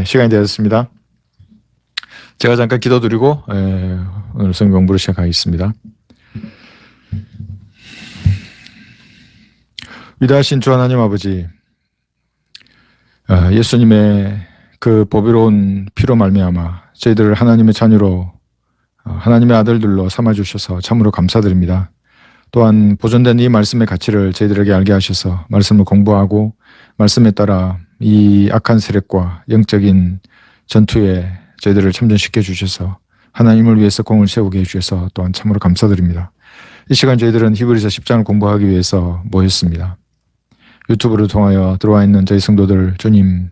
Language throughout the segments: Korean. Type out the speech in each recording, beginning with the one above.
시간이 되었습니다. 제가 잠깐 기도드리고 오늘 성경 공부를 시작하겠습니다. 위대하신 주 하나님 아버지, 예수님의 그 보배로운 피로 말미암아 저희들을 하나님의 자녀로, 하나님의 아들들로 삼아주셔서 참으로 감사드립니다. 또한 보존된 이 말씀의 가치를 저희들에게 알게 하셔서 말씀을 공부하고 말씀에 따라 이 악한 세력과 영적인 전투에 저희들을 참전시켜 주셔서 하나님을 위해서 공을 세우게 해주셔서 또한 참으로 감사드립니다. 이 시간 저희들은 히브리서 10장을 공부하기 위해서 모였습니다. 유튜브를 통하여 들어와 있는 저희 성도들 주님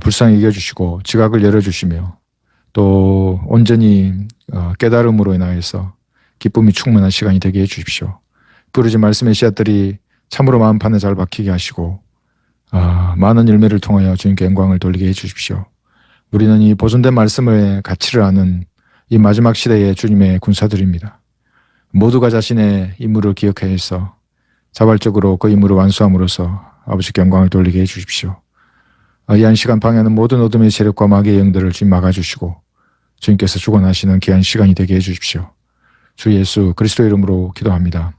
불쌍히 여겨주시고 지각을 열어주시며 또 온전히 깨달음으로 인하여서 기쁨이 충만한 시간이 되게 해주십시오. 부르짖은 말씀의 씨앗들이 참으로 마음판에 잘 박히게 하시고 많은 열매를 통하여 주님께 영광을 돌리게 해주십시오. 우리는 이 보존된 말씀의 가치를 아는 이 마지막 시대의 주님의 군사들입니다. 모두가 자신의 임무를 기억해서 자발적으로 그 임무를 완수함으로써 아버지께 영광을 돌리게 해주십시오. 이 한 시간 방해하는 모든 어둠의 세력과 마귀의 영들을 주님 막아주시고 주님께서 주관하시는 귀한 시간이 되게 해주십시오. 주 예수 그리스도 이름으로 기도합니다.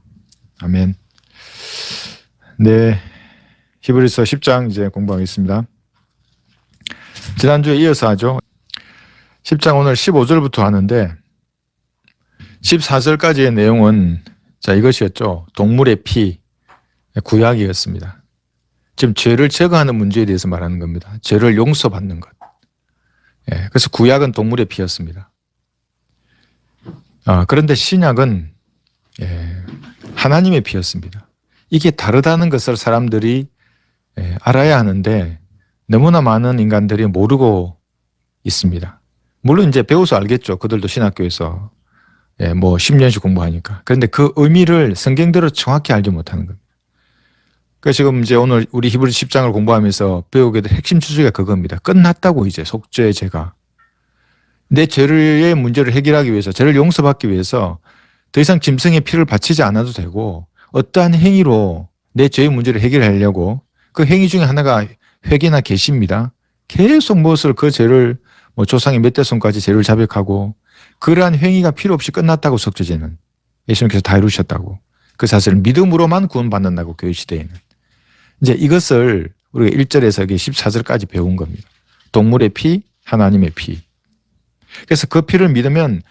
아멘. 네, 히브리서 10장 이제 공부하겠습니다. 지난주에 이어서 하죠. 10장 오늘 15절부터 하는데 14절까지의 내용은 이것이었죠. 동물의 피, 구약이었습니다. 지금 죄를 제거하는 문제에 대해서 말하는 겁니다. 죄를 용서받는 것. 그래서 구약은 동물의 피였습니다. 그런데 신약은 하나님의 피였습니다. 이게 다르다는 것을 사람들이 알아야 하는데 너무나 많은 인간들이 모르고 있습니다. 물론 이제 배워서 알겠죠. 그들도 신학교에서 뭐 10년씩 공부하니까. 그런데 그 의미를 성경대로 정확히 알지 못하는 겁니다. 그래서 지금 이제 오늘 우리 히브리 10장을 공부하면서 배우게 될 핵심 주제가 그겁니다. 끝났다고 이제 속죄 죄가. 내 죄의 문제를 해결하기 위해서, 죄를 용서받기 위해서 더 이상 짐승의 피를 바치지 않아도 되고 어떠한 행위로 내 죄의 문제를 해결하려고 그 행위 중에 하나가 회개나 계시입니다. 계속 무엇을 그 죄를 조상의 몇 대 손까지 죄를 자백하고 그러한 행위가 필요 없이 끝났다고 속죄죄는 예수님께서 다 이루셨다고. 그 사실은 믿음으로만 구원받는다고 교회 시대에는. 이제 이것을 우리가 1절에서 14절까지 배운 겁니다. 동물의 피, 하나님의 피. 그래서 그 피를 믿으면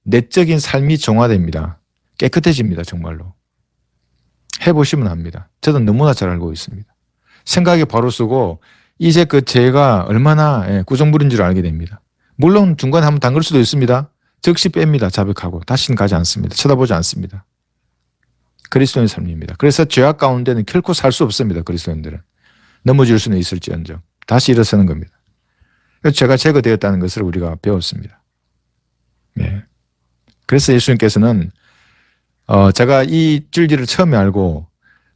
내적인 삶이 정화됩니다. 깨끗해집니다. 정말로. 해보시면 압니다. 저도 너무나 잘 알고 있습니다. 생각이 바로 쓰고 이제 그 죄가 얼마나 구정물인 줄 알게 됩니다. 물론 중간에 한번 담글 수도 있습니다. 즉시 뺍니다. 자백하고 다시는 가지 않습니다. 쳐다보지 않습니다. 그리스도인의 삶입니다. 그래서 죄악 가운데는 결코 살 수 없습니다. 그리스도인들은. 넘어질 수는 있을지언정 다시 일어서는 겁니다. 그래서 죄가 제거되었다는 것을 우리가 배웠습니다. 그래서 예수님께서는 제가 이 진리를 처음에 알고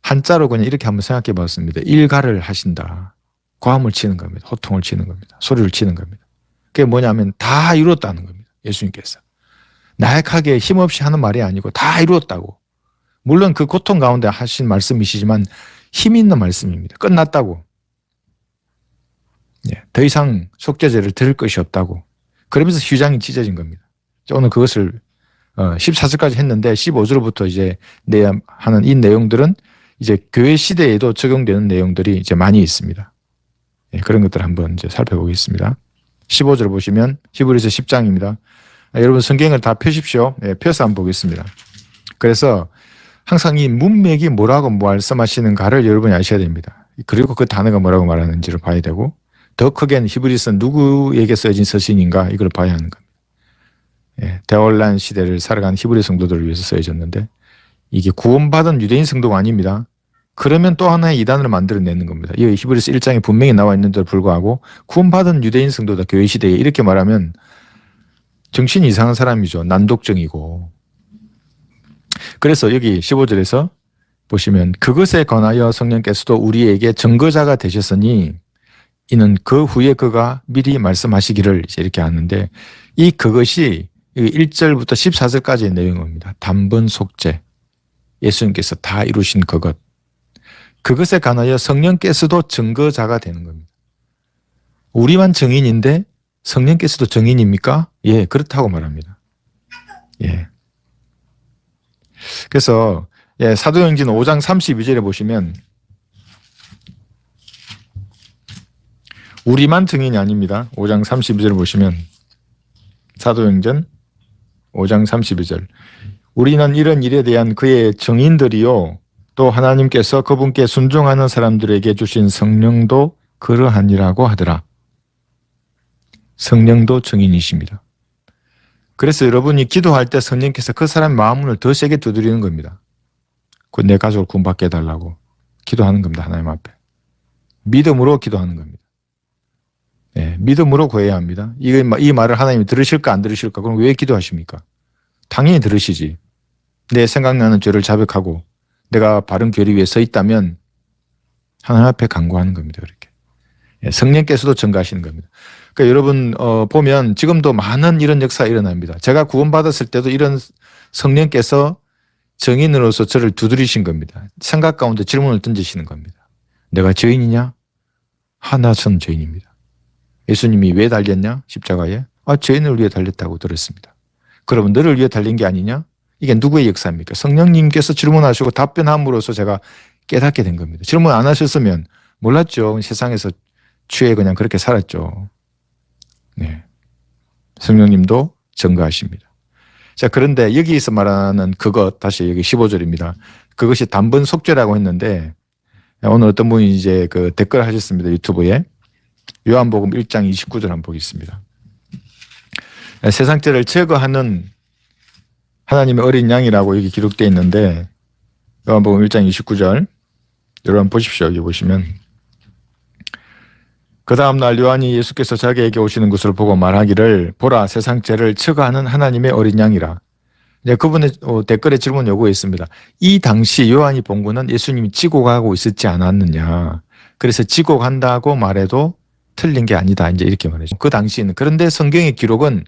한자로 그냥 이렇게 한번 생각해 봤습니다. 일가를 하신다. 고함을 치는 겁니다. 호통을 치는 겁니다. 소리를 치는 겁니다. 그게 뭐냐면 다 이루었다는 겁니다. 예수님께서. 나약하게 힘없이 하는 말이 아니고 다 이루었다고. 물론 그 고통 가운데 하신 말씀이시지만 힘 있는 말씀입니다. 끝났다고. 더 이상 속죄죄를 들을 것이 없다고. 그러면서 휴장이 찢어진 겁니다. 오늘 그것을 14절까지 했는데 15절부터 이제 하는 이 내용들은 이제 교회 시대에도 적용되는 내용들이 이제 많이 있습니다. 그런 것들 한번 이제 살펴보겠습니다. 15절 보시면 히브리서 10장입니다. 여러분 성경을 다 펴십시오. 펴서 한번 보겠습니다. 그래서 항상 이 문맥이 뭐라고 말씀하시는가를 여러분이 아셔야 됩니다. 그리고 그 단어가 뭐라고 말하는지를 봐야 되고 더 크게는 히브리서는 누구에게 써진 서신인가 이걸 봐야 하는 겁니다. 대혼란 시대를 살아간 히브리 성도들을 위해서 써졌는데 이게 구원받은 유대인 성도가 아닙니다. 그러면 또 하나의 이단을 만들어내는 겁니다. 이 히브리서 1장에 분명히 나와 있는데도 불구하고 구원받은 유대인 성도다 교회 시대에 이렇게 말하면 정신이 이상한 사람이죠. 난독증이고. 그래서 여기 15절에서 보시면 그것에 관하여 성령께서도 우리에게 증거자가 되셨으니 이는 그 후에 그가 미리 말씀하시기를 이렇게 하는데 이 그것이 1절부터 14절까지의 내용입니다. 단번 속죄. 예수님께서 다 이루신 그것. 그것에 관하여 성령께서도 증거자가 되는 겁니다. 우리만 증인인데 성령께서도 증인입니까? 예, 그렇다고 말합니다. 예. 그래서 예, 사도행전 5장 32절에 보시면 우리만 증인이 아닙니다. 5장 32절을 보시면 사도행전 5장 32절 우리는 이런 일에 대한 그의 증인들이요 또 하나님께서 그분께 순종하는 사람들에게 주신 성령도 그러하니라고 하더라. 성령도 증인이십니다. 그래서 여러분이 기도할 때 성령께서 그 사람의 마음을 더 세게 두드리는 겁니다. 그 내 가족을 구원받게 해달라고 기도하는 겁니다. 하나님 앞에. 믿음으로 기도하는 겁니다. 네, 믿음으로 구해야 합니다. 이 말을 하나님이 들으실까 안 들으실까? 그럼 왜 기도하십니까? 당연히 들으시지. 내 생각나는 죄를 자백하고 내가 바른 교리 위에 서 있다면 하나님 앞에 간구하는 겁니다. 그렇게. 예, 성령께서도 증거하시는 겁니다. 그러니까 여러분 보면 지금도 많은 이런 역사가 일어납니다. 제가 구원받았을 때도 이런 성령께서 증인으로서 저를 두드리신 겁니다. 생각 가운데 질문을 던지시는 겁니다. 내가 죄인이냐? 하나 전 죄인입니다. 예수님이 왜 달렸냐? 십자가에? 죄인을 위해 달렸다고 들었습니다. 그러면 너를 위해 달린 게 아니냐? 이게 누구의 역사입니까? 성령님께서 질문하시고 답변함으로써 제가 깨닫게 된 겁니다. 질문 안 하셨으면 몰랐죠. 세상에서 죄에 그냥 그렇게 살았죠. 네. 성령님도 증거하십니다. 자, 그런데 여기서 말하는 그것, 다시 여기 15절입니다. 그것이 단번 속죄라고 했는데, 오늘 어떤 분이 이제 그 댓글 하셨습니다. 유튜브에. 요한복음 1장 29절 한번 보겠습니다. 세상 죄를 제거하는 하나님의 어린 양이라고 여기 기록되어 있는데, 요한복음 1장 29절. 여러분 보십시오. 여기 보시면. 그 다음날 요한이 예수께서 자기에게 오시는 것을 보고 말하기를 보라 세상 죄를 처가하는 하나님의 어린 양이라. 이제 그분의 댓글에 질문 요구했습니다. 이 당시 요한이 본 거는 예수님이 지고 가고 있었지 않았느냐. 그래서 지고 간다고 말해도 틀린 게 아니다. 이제 이렇게 말해죠. 그 당시에는. 그런데 성경의 기록은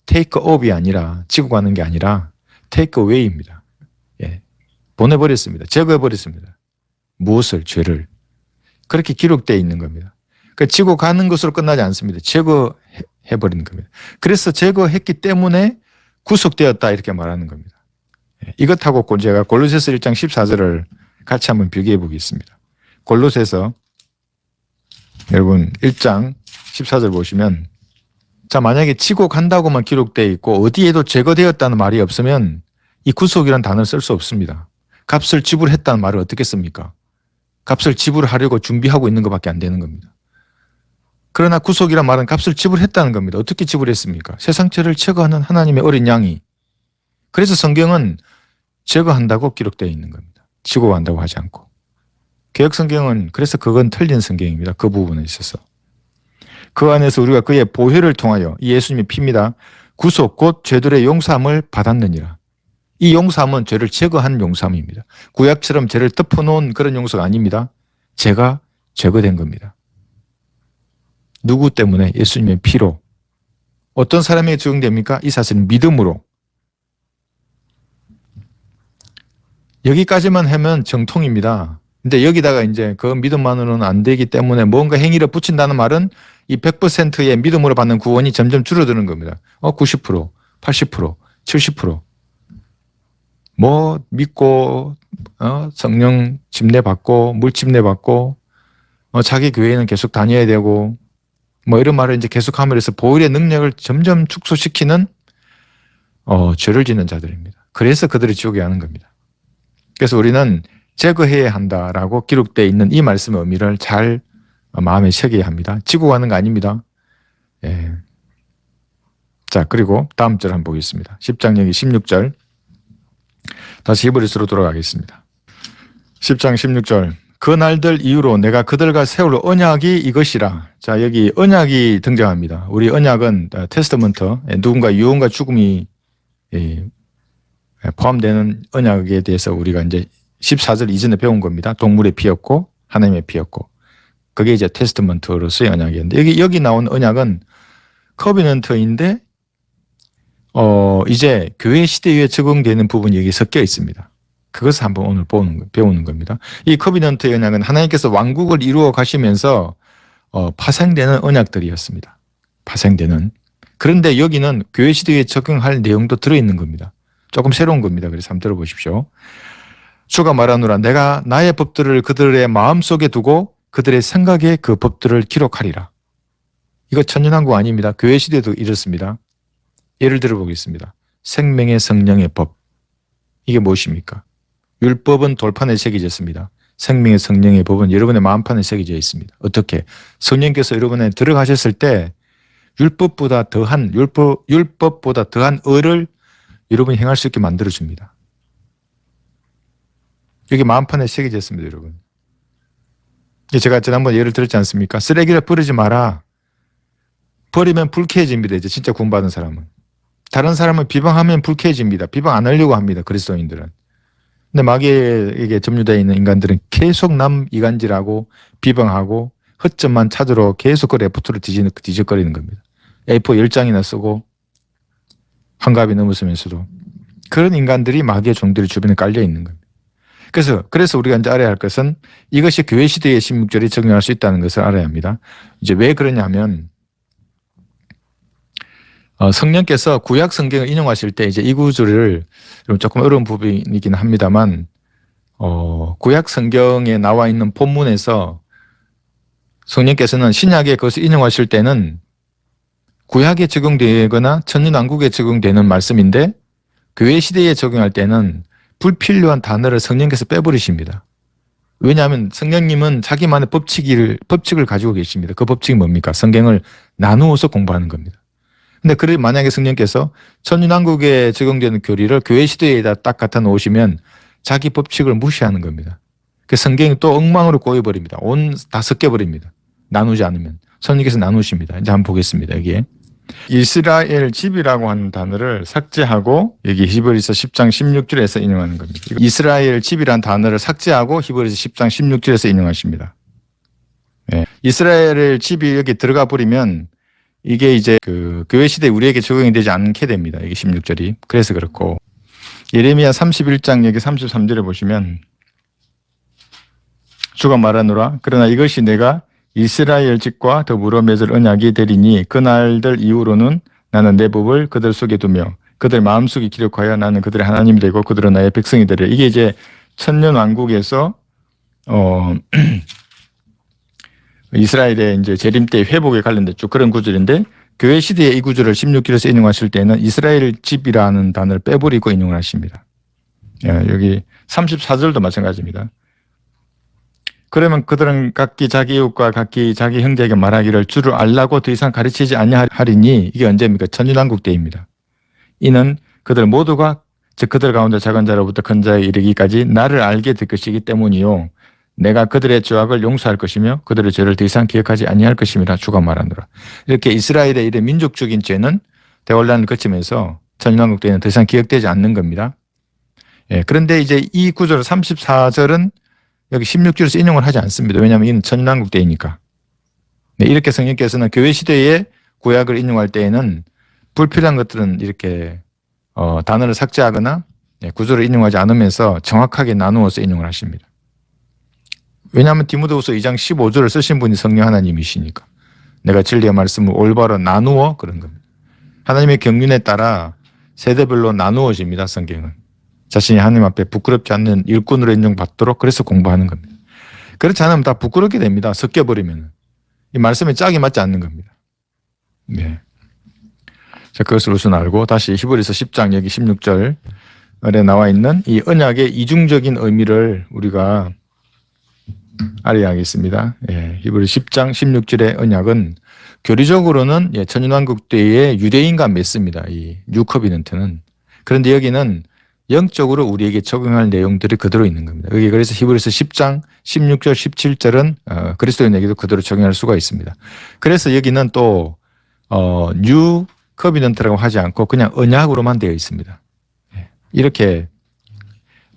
take up이 아니라 지고 가는 게 아니라 take away입니다. 예. 보내버렸습니다. 제거해버렸습니다. 무엇을? 죄를. 그렇게 기록되어 있는 겁니다. 그 지고 가는 것으로 끝나지 않습니다. 제거해버리는 겁니다. 그래서 제거했기 때문에 구속되었다 이렇게 말하는 겁니다. 이것하고 제가 골로새서 1장 14절을 같이 한번 비교해 보겠습니다. 골로새서 여러분 1장 14절 보시면 자 만약에 지고 간다고만 기록되어 있고 어디에도 제거되었다는 말이 없으면 이 구속이라는 단어를 쓸 수 없습니다. 값을 지불했다는 말을 어떻게 씁니까? 값을 지불하려고 준비하고 있는 것밖에 안 되는 겁니다. 그러나 구속이란 말은 값을 지불했다는 겁니다. 어떻게 지불했습니까? 세상 죄를 제거하는 하나님의 어린 양이. 그래서 성경은 제거한다고 기록되어 있는 겁니다. 지고 간다고 하지 않고. 개역 성경은 그래서 그건 틀린 성경입니다. 그 부분에 있어서. 그 안에서 우리가 그의 보혈을 통하여 이 예수님의 피입니다. 구속 곧 죄들의 용서함을 받았느니라. 이 용서함은 죄를 제거한 용서함입니다. 구약처럼 죄를 덮어놓은 그런 용서가 아닙니다. 죄가 제거된 겁니다. 누구 때문에? 예수님의 피로. 어떤 사람에게 적용됩니까? 이 사실은 믿음으로. 여기까지만 하면 정통입니다. 근데 여기다가 이제 그 믿음만으로는 안 되기 때문에 뭔가 행위를 붙인다는 말은 이 100%의 믿음으로 받는 구원이 점점 줄어드는 겁니다. 90%, 80%, 70%. 뭐 믿고 성령 침례 받고 물 침례 받고 자기 교회는 계속 다녀야 되고 뭐 이런 말을 이제 계속함으로써 보혈의 능력을 점점 축소시키는 죄를 짓는 자들입니다. 그래서 그들이 지옥에 가는 겁니다. 그래서 우리는 제거해야 한다라고 기록되어 있는 이 말씀의 의미를 잘 마음에 새겨야 합니다. 지고 가는 거 아닙니다. 예. 자, 그리고 다음 절 한번 보겠습니다. 10장 여기 16절. 다시 히브리서로 돌아가겠습니다. 10장 16절. 그 날들 이후로 내가 그들과 세울 언약이 이것이라. 자, 여기 언약이 등장합니다. 우리 언약은 테스트먼트, 누군가 유언과 죽음이 포함되는 언약에 대해서 우리가 이제 14절 이전에 배운 겁니다. 동물의 피였고 하나님의 피였고 그게 이제 테스트먼트로서의 언약이었는데 여기 나온 언약은 커비넌트인데 이제 교회 시대에 적용되는 부분이 여기 섞여 있습니다. 그것을 한번 오늘 배우는 겁니다. 이 커비넌트의 언약은 하나님께서 왕국을 이루어 가시면서 파생되는 언약들이었습니다. 파생되는. 그런데 여기는 교회 시대에 적용할 내용도 들어있는 겁니다. 조금 새로운 겁니다. 그래서 한번 들어보십시오. 주가 말하노라 내가 나의 법들을 그들의 마음속에 두고 그들의 생각에 그 법들을 기록하리라. 이거 천년왕국 아닙니다. 교회 시대도 이렇습니다. 예를 들어보겠습니다. 생명의 성령의 법. 이게 무엇입니까? 율법은 돌판에 새겨졌습니다. 생명의 성령의 법은 여러분의 마음판에 새겨져 있습니다. 어떻게? 성령께서 여러분에 들어가셨을 때 율법보다 더한 율법보다 더한 의를 여러분이 행할 수 있게 만들어줍니다. 여기 마음판에 새겨졌습니다, 여러분. 제가 지난번 예를 들었지 않습니까? 쓰레기를 버리지 마라. 버리면 불쾌해집니다. 이제 진짜 구원받은 사람은. 다른 사람을 비방하면 불쾌해집니다. 비방 안 하려고 합니다. 그리스도인들은. 근데 마귀에게 점유되어 있는 인간들은 계속 남 이간질하고 비방하고 허점만 찾으러 계속 그 레포트를 뒤적거리는 겁니다. A4 10장이나 쓰고 한갑이 넘으면서도 그런 인간들이 마귀의 종들이 주변에 깔려 있는 겁니다. 그래서 우리가 이제 알아야 할 것은 이것이 교회 시대의 16절에 적용할 수 있다는 것을 알아야 합니다. 이제 왜 그러냐면 성령께서 구약 성경을 인용하실 때 이제 이 구절을 조금 어려운 부분이긴 합니다만 구약 성경에 나와 있는 본문에서 성령께서는 신약에 그것을 인용하실 때는 구약에 적용되거나 천년왕국에 적용되는 말씀인데 교회 시대에 적용할 때는 불필요한 단어를 성령께서 빼버리십니다. 왜냐하면 성령님은 자기만의 법칙을 가지고 계십니다. 그 법칙이 뭡니까? 성경을 나누어서 공부하는 겁니다. 근데 만약에 성령께서 천년왕국에 적용되는 교리를 교회 시대에다 딱 갖다 놓으시면 자기 법칙을 무시하는 겁니다. 그 성경이 또 엉망으로 꼬여버립니다. 다 섞여버립니다. 나누지 않으면. 성령께서 나누십니다. 이제 한번 보겠습니다. 여기에. 이스라엘 집이라고 하는 단어를 삭제하고 여기 히브리서 10장 16절에서 인용하는 겁니다. 이스라엘 집이라는 단어를 삭제하고 히브리서 10장 16절에서 인용하십니다. 네. 이스라엘 집이 여기 들어가 버리면 이게 이제 그 교회 시대에 우리에게 적용이 되지 않게 됩니다. 이게 16절이. 그래서 그렇고 예레미야 31장 여기 33절에 보시면 주가 말하노라 그러나 이것이 내가 이스라엘 집과 더불어 맺을 언약이 되리니 그날들 이후로는 나는 내 법을 그들 속에 두며 그들 마음속에 기록하여 나는 그들의 하나님이 되고 그들은 나의 백성이 되리라. 이게 이제 천년왕국에서 이스라엘의 이제 재림 때 회복에 관련된 쭉 그런 구절인데 교회 시대에 이 구절을 16절에서 인용하실 때는 이스라엘 집이라는 단어를 빼버리고 인용을 하십니다. 여기 34절도 마찬가지입니다. 그러면 그들은 각기 자기 이웃과 각기 자기 형제에게 말하기를 주를 알라고 더 이상 가르치지 아니하리니 이게 언제입니까? 천년왕국 때입니다. 이는 그들 모두가 즉 그들 가운데 작은 자로부터 큰 자에 이르기까지 나를 알게 될 것이기 때문이요. 내가 그들의 죄악을 용서할 것이며 그들의 죄를 더 이상 기억하지 아니할 것임이라 주가 말하노라. 이렇게 이스라엘의 이런 민족적인 죄는 대환란을 거치면서 천년왕국 때는 더 이상 기억되지 않는 겁니다. 그런데 이제 이 구절 34절은 여기 16절에서 인용을 하지 않습니다. 왜냐하면 이는 천년왕국 때이니까. 이렇게 성령께서는 교회 시대에 구약을 인용할 때에는 불필요한 것들은 이렇게 단어를 삭제하거나 구절을 인용하지 않으면서 정확하게 나누어서 인용을 하십니다. 왜냐하면 디모데후서 2장 15절을 쓰신 분이 성령 하나님이시니까. 내가 진리의 말씀을 올바로 나누어 그런 겁니다. 하나님의 경륜에 따라 세대별로 나누어집니다. 성경은. 자신이 하나님 앞에 부끄럽지 않는 일꾼으로 인정받도록 그래서 공부하는 겁니다. 그렇지 않으면 다 부끄럽게 됩니다. 섞여버리면. 이 말씀에 짝이 맞지 않는 겁니다. 네. 자, 그것을 우선 알고 다시 히브리서 10장 여기 16절에 나와 있는 이 언약의 이중적인 의미를 우리가 알아야 하겠습니다. 히브리 10장 16절의 언약은 교리적으로는 천년왕국 때의 유대인과 맺습니다. 이 뉴커비넌트는. 그런데 여기는 영적으로 우리에게 적용할 내용들이 그대로 있는 겁니다. 여기 그래서 히브리서 10장 16절 17절은 그리스도인에게도 그대로 적용할 수가 있습니다. 그래서 여기는 또 뉴 커비넌트라고 하지 않고 그냥 언약으로만 되어 있습니다. 이렇게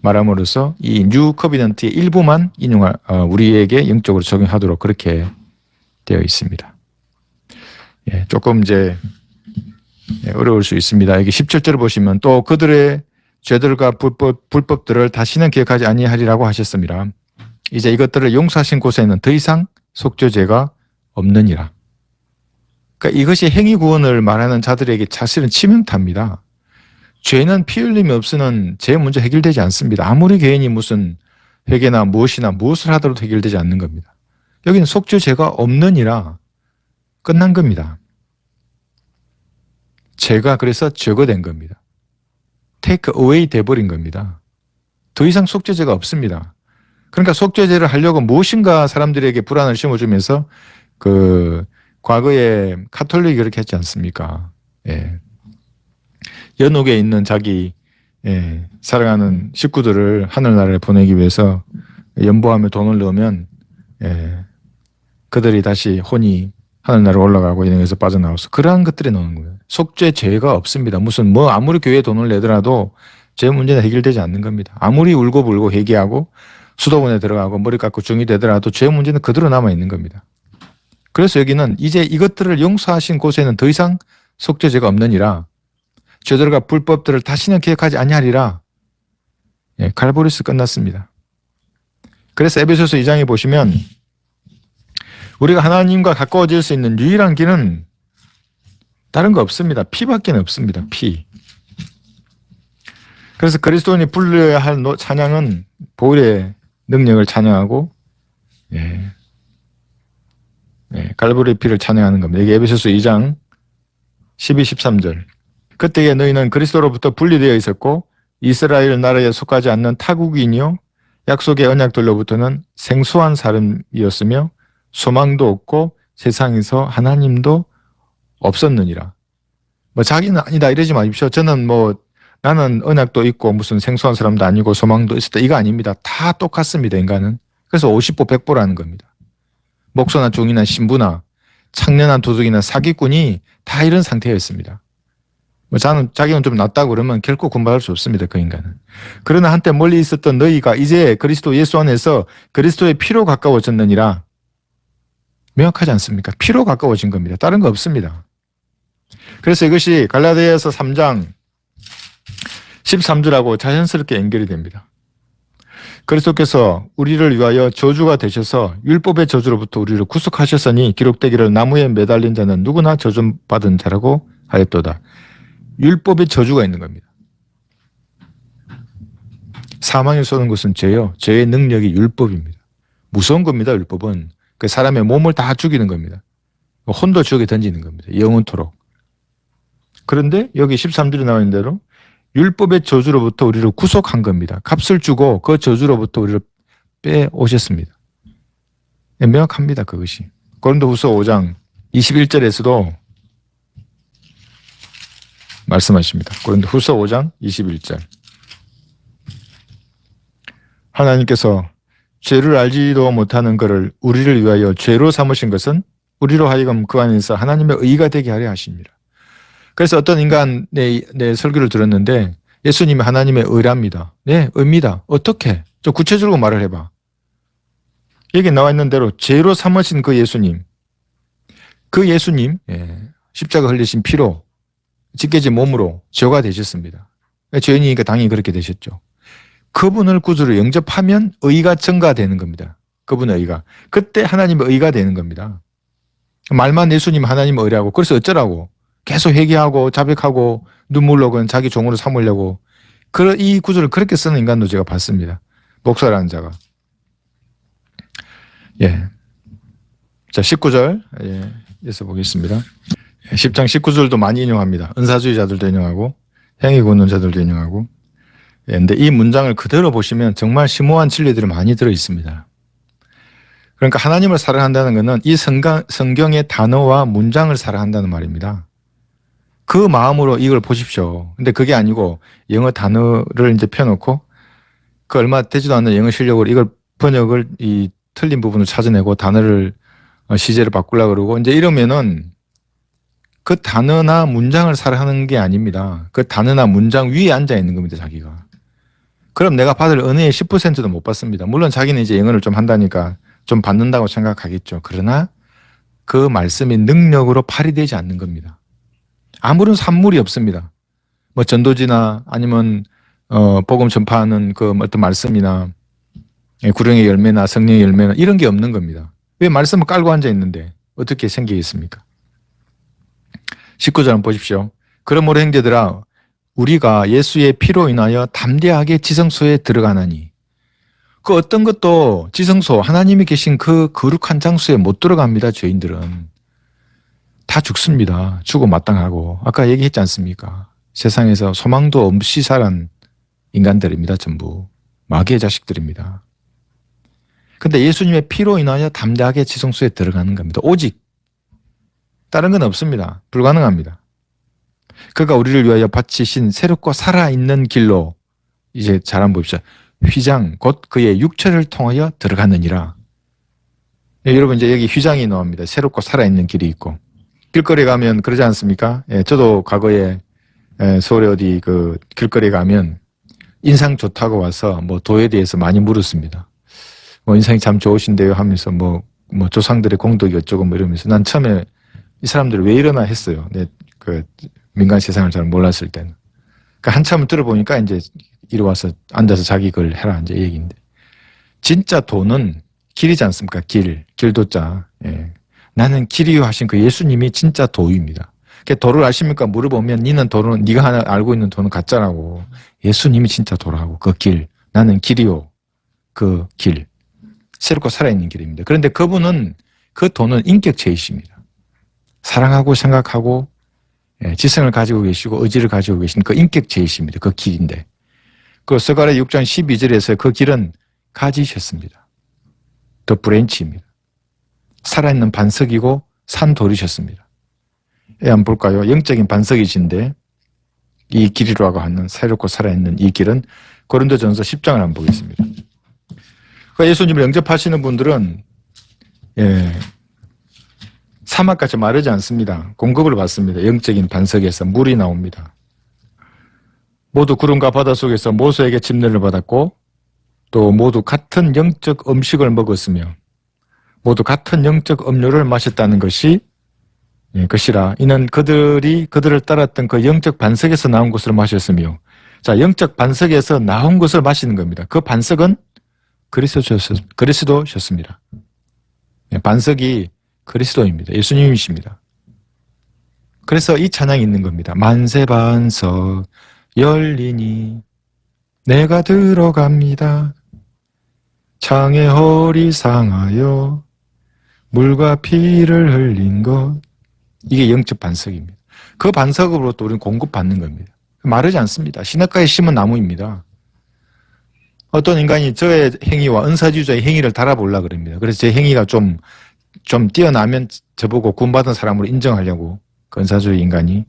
말함으로써 이 뉴 커비넌트의 일부만 우리에게 영적으로 적용하도록 그렇게 되어 있습니다. 조금 이제 어려울 수 있습니다. 여기 17절을 보시면 또 그들의 죄들과 불법들을 다시는 기억하지 아니하리라고 하셨습니다. 이제 이것들을 용서하신 곳에는 더 이상 속죄제가 없느니라. 그러니까 이것이 행위 구원을 말하는 자들에게 사실은 치명타입니다. 죄는 피 흘림이 없으면 죄 문제 해결되지 않습니다. 아무리 개인이 무슨 회개나 무엇이나 무엇을 하더라도 해결되지 않는 겁니다. 여기는 속죄 죄가 없느니라 끝난 겁니다. 죄가 그래서 제거된 겁니다. take away 돼버린 겁니다. 더 이상 속죄죄가 없습니다. 그러니까 속죄죄를 하려고 무엇인가 사람들에게 불안을 심어주면서 과거에 카톨릭이 그렇게 했지 않습니까? 예. 연옥에 있는 자기 사랑하는 식구들을 하늘나라에 보내기 위해서 연보하며 돈을 넣으면 그들이 다시 혼이 하늘나라로 올라가고 인해서 빠져나와서 그러한 것들이 나오는 거예요. 속죄 죄가 없습니다. 무슨 아무리 교회에 돈을 내더라도 죄 문제는 해결되지 않는 겁니다. 아무리 울고불고 회개하고 수도원에 들어가고 머리 깎고 중이 되더라도 죄 문제는 그대로 남아 있는 겁니다. 그래서 여기는 이제 이것들을 용서하신 곳에는 더 이상 속죄 죄가 없느니라. 죄들과 불법들을 다시는 기억하지 아니하리라. 갈보리스 끝났습니다. 그래서 에베소서 2장에 보시면 우리가 하나님과 가까워질 수 있는 유일한 길은 다른 거 없습니다. 피밖에 없습니다. 피. 그래서 그리스도인이 불러야 할 찬양은 보혈의 능력을 찬양하고 갈보리의 피를 찬양하는 겁니다. 이게 에베소서 2장 12, 13절. 그때에 너희는 그리스도로부터 분리되어 있었고 이스라엘 나라에 속하지 않는 타국인이요 약속의 언약들로부터는 생소한 사람이었으며 소망도 없고 세상에서 하나님도 없었느니라. 자기는 아니다 이러지 마십시오. 저는 나는 언약도 있고 무슨 생소한 사람도 아니고 소망도 있었다. 이거 아닙니다. 다 똑같습니다. 인간은. 그래서 50보 100보라는 겁니다. 목소나 중이나 신부나 창년한 도둑이나 사기꾼이 다 이런 상태였습니다. 자기는 좀 낫다고 그러면 결코 구원받을 수 없습니다. 그 인간은. 그러나 한때 멀리 있었던 너희가 이제 그리스도 예수 안에서 그리스도의 피로 가까워졌느니라. 명확하지 않습니까? 피로 가까워진 겁니다. 다른 거 없습니다. 그래서 이것이 갈라디아서 3장 13절하고 자연스럽게 연결이 됩니다. 그리스도께서 우리를 위하여 저주가 되셔서 율법의 저주로부터 우리를 구속하셨으니 기록되기를 나무에 매달린 자는 누구나 저주받은 자라고 하였도다. 율법의 저주가 있는 겁니다. 사망에 쏘는 것은 죄요. 죄의 능력이 율법입니다. 무서운 겁니다. 율법은. 그 사람의 몸을 다 죽이는 겁니다. 혼도 지옥에 던지는 겁니다. 영원토록. 그런데 여기 13절에 나와 있는 대로 율법의 저주로부터 우리를 구속한 겁니다. 값을 주고 그 저주로부터 우리를 빼오셨습니다. 명확합니다. 그것이. 고린도후서 5장 21절에서도 말씀하십니다. 고린도후서 5장 21절. 하나님께서 죄를 알지도 못하는 것을 우리를 위하여 죄로 삼으신 것은 우리로 하여금 그 안에서 하나님의 의가 되게 하려 하십니다. 그래서 어떤 인간 내 설교를 들었는데 예수님이 하나님의 의랍니다. 네, 의입니다. 어떻게? 좀 구체적으로 말을 해봐. 여기 나와 있는 대로 죄로 삼으신 그 예수님, 십자가 흘리신 피로 찢겨진 몸으로 죄가 되셨습니다. 죄인이니까 당연히 그렇게 되셨죠. 그분을 구주로 영접하면 의가 증가되는 겁니다. 그분의 의가. 그때 하나님의 의가 되는 겁니다. 말만 예수님 하나님의 의라고. 그래서 어쩌라고. 계속 회개하고 자백하고 눈물로 그런 자기 종으로 삼으려고. 이 구주를 그렇게 쓰는 인간도 제가 봤습니다. 목사라는 자가. 자, 19절. 에서 보겠습니다. 10장 19절도 많이 인용합니다. 은사주의자들도 인용하고 행위권론자들도 인용하고. 근데 이 문장을 그대로 보시면 정말 심오한 진리들이 많이 들어 있습니다. 그러니까 하나님을 사랑한다는 것은 이 성경의 단어와 문장을 사랑한다는 말입니다. 그 마음으로 이걸 보십시오. 근데 그게 아니고 영어 단어를 이제 펴놓고 그 얼마 되지도 않는 영어 실력으로 이걸 번역을 이 틀린 부분을 찾아내고 단어를 시제를 바꾸려고 그러고 이제 이러면은 그 단어나 문장을 사랑하는 게 아닙니다. 그 단어나 문장 위에 앉아 있는 겁니다, 자기가. 그럼 내가 받을 은혜의 10%도 못 받습니다. 물론 자기는 이제 영어를 좀 한다니까 좀 받는다고 생각하겠죠. 그러나 그 말씀이 능력으로 발휘되지 않는 겁니다. 아무런 산물이 없습니다. 전도지나 아니면 복음 전파하는 그 어떤 말씀이나 구령의 열매나 성령의 열매나 이런 게 없는 겁니다. 왜 말씀을 깔고 앉아 있는데 어떻게 생기겠습니까? 19절 보십시오. 그러므로 형제들아 우리가 예수의 피로 인하여 담대하게 지성소에 들어가나니 그 어떤 것도 지성소 하나님이 계신 그 거룩한 장소에 못 들어갑니다. 죄인들은 다 죽습니다. 죽어 마땅하고 아까 얘기했지 않습니까? 세상에서 소망도 없이 살은 인간들입니다. 전부 마귀의 자식들입니다. 근데 예수님의 피로 인하여 담대하게 지성소에 들어가는 겁니다. 오직 다른 건 없습니다. 불가능합니다. 그가 우리를 위하여 바치신 새롭고 살아있는 길로 이제 잘 한번 봅시다. 휘장 곧 그의 육체를 통하여 들어가느니라. 여러분 이제 여기 휘장이 나옵니다. 새롭고 살아있는 길이 있고 길거리 가면 그러지 않습니까? 저도 과거에 서울에 어디 그 길거리 가면 인상 좋다고 와서 뭐 도에 대해서 많이 물었습니다. 뭐 인상이 참 좋으신데요 하면서 뭐 조상들의 공덕이 어쩌고 뭐 이러면서 난 처음에 이 사람들이 왜 이러나 했어요. 그 민간 세상을 잘 몰랐을 때는. 그러니까 한참을 들어보니까 이제 이리 와서 앉아서 자기 걸 해라 이제 얘기인데 진짜 도는 길이지 않습니까? 길도자. 예. 나는 길이요 하신 그 예수님이 진짜 도입니다. 도를 아십니까? 물어보면 니는 도는 네가 하나 알고 있는 도는 가짜라고. 예수님이 진짜 도라고. 그 길. 나는 길이요. 그 길. 새롭고 살아있는 길입니다. 그런데 그분은 그 도는 인격체이십니다. 사랑하고 생각하고 지성을 가지고 계시고 의지를 가지고 계신 그 인격체이십니다. 그 길인데. 그 스가랴 6장 12절에서 그 길은 가지셨습니다. 더 브랜치입니다. 살아있는 반석이고 산돌이셨습니다. 한번 볼까요? 영적인 반석이신데 이 길이라고 하는 새롭고 살아있는 이 길은 고린도전서 10장을 한번 보겠습니다. 그러니까 예수님을 영접하시는 분들은 사막같이 마르지 않습니다. 공급을 받습니다. 영적인 반석에서 물이 나옵니다. 모두 구름과 바다 속에서 모세에게 침례를 받았고 또 모두 같은 영적 음식을 먹었으며 모두 같은 영적 음료를 마셨다는 것이라 이는 그들이 그들을 따랐던 그 영적 반석에서 나온 것을 마셨으며 자 영적 반석에서 나온 것을 마시는 겁니다. 그 반석은 그리스도셨습니다. 반석이 그리스도입니다. 예수님이십니다. 그래서 이 찬양이 있는 겁니다. 만세 반석 열리니 내가 들어갑니다. 창의 허리 상하여 물과 피를 흘린 것 이게 영적 반석입니다. 그 반석으로부터 우리는 공급받는 겁니다. 마르지 않습니다. 시냇가에 심은 나무입니다. 어떤 인간이 저의 행위와 은사주의자의 행위를 달아보려고 그럽니다. 그래서 제 행위가 좀 뛰어나면 저보고 구원받은 사람으로 인정하려고 그 은사주의 인간이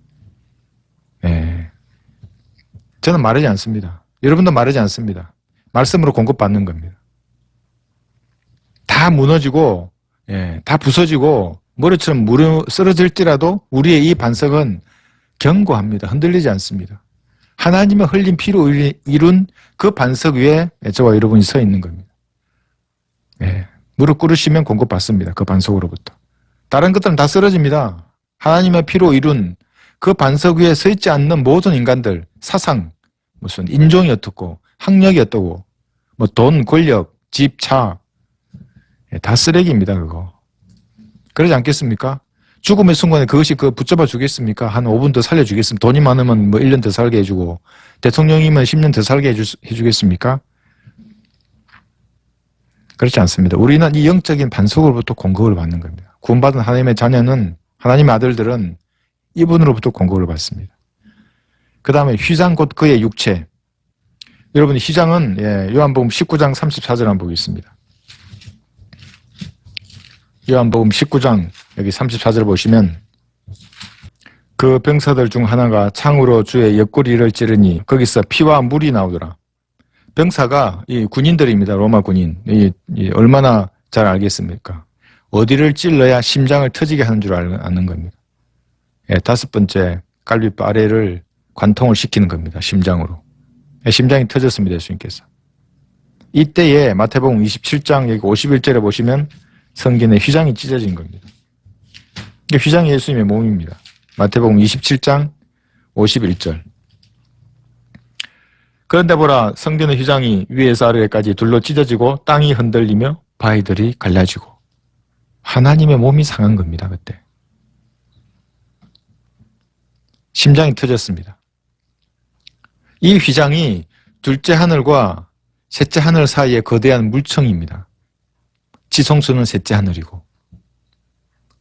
저는 마르지 않습니다. 여러분도 마르지 않습니다. 말씀으로 공급받는 겁니다. 다 무너지고 다 부서지고 모래처럼 쓰러질지라도 우리의 이 반석은 견고합니다. 흔들리지 않습니다. 하나님의 흘린 피로 이룬 그 반석 위에 저와 여러분이 서 있는 겁니다. 무릎 꿇으시면 공급받습니다. 그 반석으로부터. 다른 것들은 다 쓰러집니다. 하나님의 피로 이룬 그 반석 위에 서 있지 않는 모든 인간들, 사상, 무슨 인종이 어떻고 학력이 어떠고 뭐 돈, 권력, 집, 차 다 쓰레기입니다. 그거. 그러지 않겠습니까? 죽음의 순간에 그것이 붙잡아 주겠습니까? 한 5분 더 살려주겠습니까? 돈이 많으면 뭐 1년 더 살게 해주고 대통령이면 10년 더 살게 해주겠습니까? 그렇지 않습니다. 우리는 이 영적인 반석으로부터 공급을 받는 겁니다. 구원받은 하나님의 자녀는 하나님의 아들들은 이분으로부터 공급을 받습니다. 그 다음에 휘장 곧 그의 육체. 여러분 휘장은 요한복음 19장 34절 한번 보겠습니다. 요한복음 19장 여기 34절 보시면 그 병사들 중 하나가 창으로 주의 옆구리를 찌르니 거기서 피와 물이 나오더라. 병사가 이 군인들입니다. 로마 군인. 얼마나 잘 알겠습니까? 어디를 찔러야 심장을 터지게 하는 줄 아는 겁니다. 5번째 갈비뼈 아래를 관통을 시키는 겁니다. 심장으로. 심장이 터졌습니다. 예수님께서. 이때에 마태복음 27장 여기 51절에 보시면 성경에 휘장이 찢어진 겁니다. 휘장이 예수님의 몸입니다. 마태복음 27장 51절. 그런데 보라 성전의 휘장이 위에서 아래까지 둘로 찢어지고 땅이 흔들리며 바위들이 갈라지고 하나님의 몸이 상한 겁니다. 그때. 심장이 터졌습니다. 이 휘장이 둘째 하늘과 셋째 하늘 사이의 거대한 물청입니다. 지성소는 셋째 하늘이고.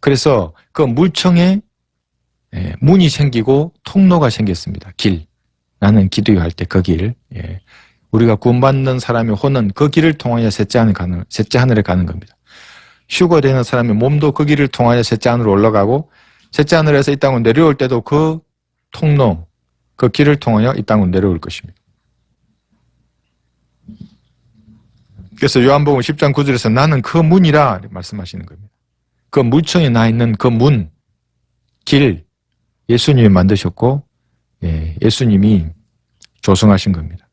그래서 그 물청에 문이 생기고 통로가 생겼습니다. 길. 나는 기도할 때 그 길. 우리가 구원받는 사람의 혼은 그 길을 통하여 셋째 하늘에 가는 겁니다. 휴거되는 사람의 몸도 그 길을 통하여 셋째 하늘로 올라가고 셋째 하늘에서 이 땅으로 내려올 때도 그 통로, 그 길을 통하여 이 땅으로 내려올 것입니다. 그래서 요한복음 10장 9절에서 나는 그 문이라 말씀하시는 겁니다. 그 물청에 나 있는 그 문, 길, 예수님이 만드셨고 예수님이 조성하신 겁니다.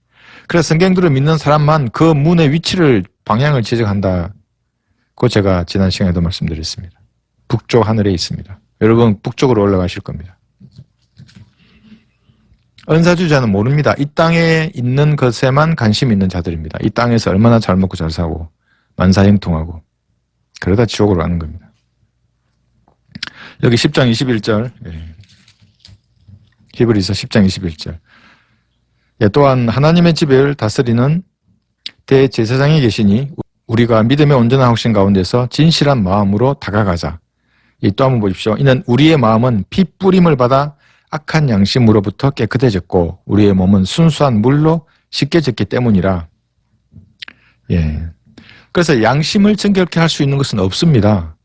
그래서 성경들을 믿는 사람만 그 문의 위치를, 방향을 지적한다고 제가 지난 시간에도 말씀드렸습니다. 북쪽 하늘에 있습니다. 여러분 북쪽으로 올라가실 겁니다. 은사주자는 모릅니다. 이 땅에 있는 것에만 관심 있는 자들입니다. 이 땅에서 얼마나 잘 먹고 잘 사고 만사형통하고 그러다 지옥으로 가는 겁니다. 여기 10장 21절 히브리서 10장 21절 또한 하나님의 집을 다스리는 대제사장이 계시니 우리가 믿음의 온전한 확신 가운데서 진실한 마음으로 다가가자. 또 한번 보십시오. 이는 우리의 마음은 피 뿌림을 받아 악한 양심으로부터 깨끗해졌고 우리의 몸은 순수한 물로 씻겨졌기 때문이라. 그래서 양심을 정결케 할 수 있는 것은 없습니다.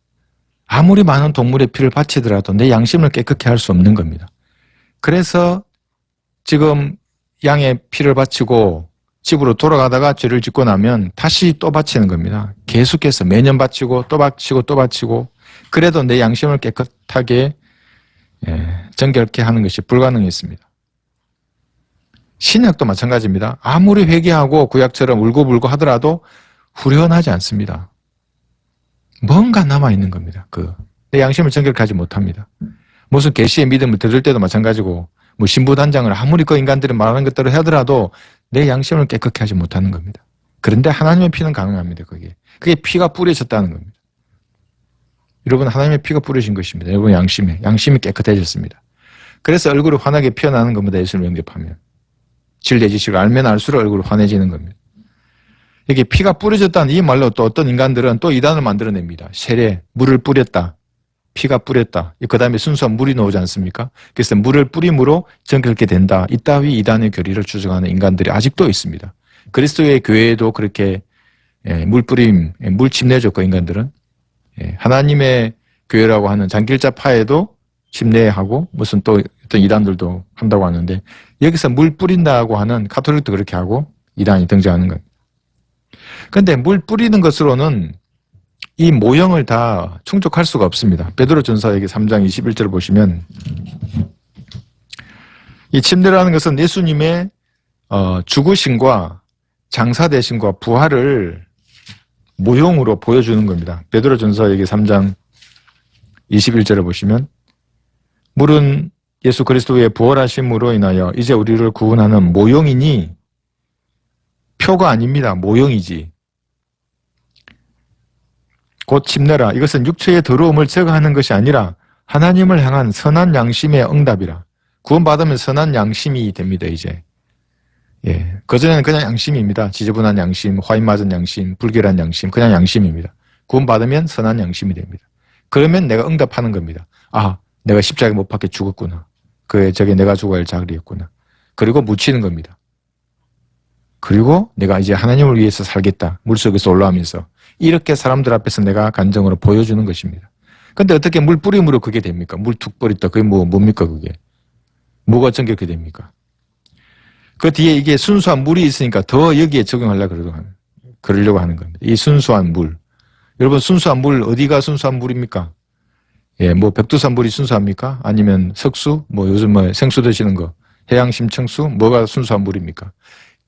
아무리 많은 동물의 피를 바치더라도 내 양심을 깨끗게 할 수 없는 겁니다. 그래서 지금 양의 피를 바치고 집으로 돌아가다가 죄를 짓고 나면 다시 또 바치는 겁니다. 계속해서 매년 바치고 또 바치고 또 바치고 그래도 내 양심을 깨끗하게 정결케 하는 것이 불가능했습니다. 신약도 마찬가지입니다. 아무리 회개하고 구약처럼 울고불고 하더라도 후련하지 않습니다. 뭔가 남아있는 겁니다. 내 양심을 정결케 하지 못합니다. 무슨 계시의 믿음을 들을 때도 마찬가지고 뭐 신부단장을 아무리 그 인간들이 말하는 것대로 하더라도 내 양심을 깨끗게 하지 못하는 겁니다. 그런데 하나님의 피는 가능합니다. 그게 피가 뿌려졌다는 겁니다. 여러분 하나님의 피가 뿌려진 것입니다. 여러분 양심이 깨끗해졌습니다. 그래서 얼굴이 환하게 피어나는 겁니다. 예수를 영접하면. 진리지식을 알면 알수록 얼굴이 환해지는 겁니다. 이게 피가 뿌려졌다는 이 말로 또 어떤 인간들은 또 이단을 만들어냅니다. 세례, 물을 뿌렸다. 피가 뿌렸다. 그 다음에 순수한 물이 나오지 않습니까? 그래서 물을 뿌림으로 정결케 된다. 이따위 이단의 교리를 주장하는 인간들이 아직도 있습니다. 그리스도의 교회에도 그렇게 물 뿌림, 물 침례줬고 인간들은 하나님의 교회라고 하는 장길자파에도 침례하고 무슨 또 어떤 이단들도 한다고 하는데 여기서 물 뿌린다고 하는 가톨릭도 그렇게 하고 이단이 등장하는 겁니다. 그런데 물 뿌리는 것으로는 이 모형을 다 충족할 수가 없습니다. 베드로전서 여기 3장 21절을 보시면 이 침례라는 것은 예수님의 죽으심과 장사되심과 부활을 모형으로 보여주는 겁니다. 베드로전서 여기 3장 21절을 보시면 물은 예수 그리스도의 부활하심으로 인하여 이제 우리를 구원하는 모형이니 표가 아닙니다. 모형이지. 곧 침례라. 이것은 육체의 더러움을 제거하는 것이 아니라 하나님을 향한 선한 양심의 응답이라. 구원받으면 선한 양심이 됩니다. 이제. 그전에는 그냥 양심입니다. 지저분한 양심, 화인 맞은 양심, 불결한 양심, 그냥 양심입니다. 구원받으면 선한 양심이 됩니다. 그러면 내가 응답하는 겁니다. 아, 내가 십자가에 못 박혀 죽었구나. 저게 내가 죽어야 할 자리였구나. 그리고 묻히는 겁니다. 그리고 내가 이제 하나님을 위해서 살겠다. 물속에서 올라오면서. 이렇게 사람들 앞에서 내가 간정으로 보여주는 것입니다. 근데 어떻게 물 뿌림으로 그게 됩니까? 물 툭 뿌렸다. 그게 뭡니까 그게? 뭐가 정결케 됩니까? 그 뒤에 이게 순수한 물이 있으니까 더 여기에 그러려고 하는 겁니다. 이 순수한 물. 여러분 순수한 물 어디가 순수한 물입니까? 뭐 백두산 물이 순수합니까? 아니면 석수? 뭐 요즘 생수 드시는 거 해양 심청수? 뭐가 순수한 물입니까?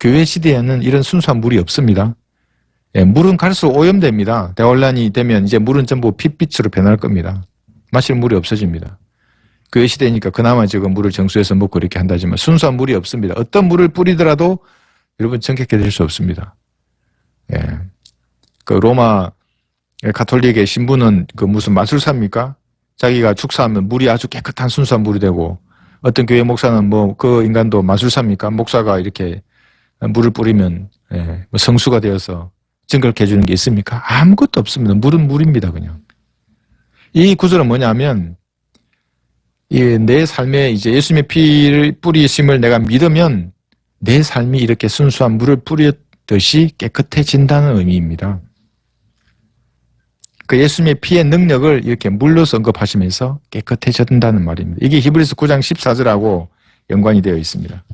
교회 시대에는 이런 순수한 물이 없습니다. 물은 갈수록 오염됩니다. 대환란이 되면 이제 물은 전부 핏빛으로 변할 겁니다. 마실 물이 없어집니다. 교회 시대니까 그나마 지금 물을 정수해서 먹고 이렇게 한다지만 순수한 물이 없습니다. 어떤 물을 뿌리더라도 여러분 정결케 될 수 없습니다. 그 로마 가톨릭의 신부는 그 무슨 마술사입니까? 자기가 축사하면 물이 아주 깨끗한 순수한 물이 되고, 어떤 교회 목사는 뭐 그 인간도 마술사입니까? 목사가 이렇게 물을 뿌리면 뭐 성수가 되어서 정결케 해주는 게 있습니까? 아무것도 없습니다. 물은 물입니다, 그냥. 이 구절은 뭐냐면, 내 삶에 이제 예수님의 피를 뿌리심을 내가 믿으면 내 삶이 이렇게 순수한 물을 뿌렸듯이 깨끗해진다는 의미입니다. 그 예수님의 피의 능력을 이렇게 물로서 언급하시면서 깨끗해진다는 말입니다. 이게 히브리서 9장 14절하고 연관이 되어 있습니다.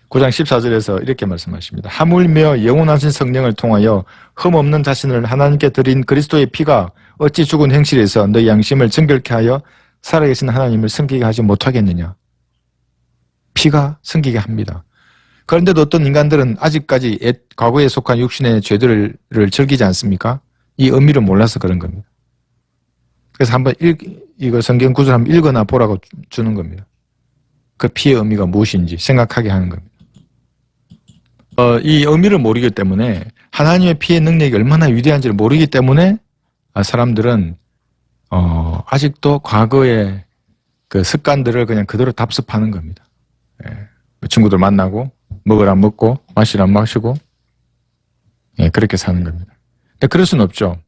9장 14절에서 이렇게 말씀하십니다. 하물며 영원하신 성령을 통하여 흠없는 자신을 하나님께 드린 그리스도의 피가 어찌 죽은 행실에서 너희 양심을 정결케 하여 살아계신 하나님을 섬기게 하지 못하겠느냐. 피가 섬기게 합니다. 그런데도 어떤 인간들은 아직까지 과거에 속한 육신의 죄들을 즐기지 않습니까? 이 의미를 몰라서 그런 겁니다. 그래서 한번 이거 성경 구절 한번 읽어나 보라고 주는 겁니다. 그 피의 의미가 무엇인지 생각하게 하는 겁니다. 이 의미를 모르기 때문에 하나님의 피의 능력이 얼마나 위대한지를 모르기 때문에 사람들은 아직도 과거의 그 습관들을 그냥 그대로 답습하는 겁니다. 친구들 만나고 먹으라 먹고 마시라 마시고 그렇게 사는 겁니다. 근데 그럴 수는 없죠.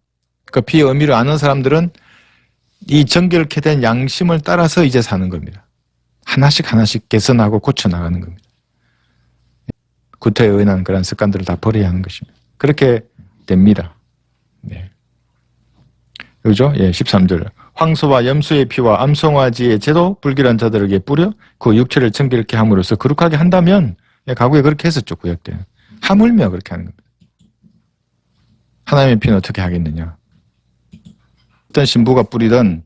그 피의 의미를 아는 사람들은 이 정결케 된 양심을 따라서 이제 사는 겁니다. 하나씩 하나씩 개선하고 고쳐나가는 겁니다. 구태에 의한 그런 습관들을 다 버려야 하는 것입니다. 그렇게 됩니다. 네. 그죠? 13절. 황소와 염소의 피와 암송아지의 제도 불길한 자들에게 뿌려 그 육체를 정결케 함으로써 거룩하게 한다면, 과거에 그렇게 했었죠, 구약 때는. 하물며 그렇게 하는 겁니다. 하나님의 피는 어떻게 하겠느냐. 어떤 신부가 뿌리든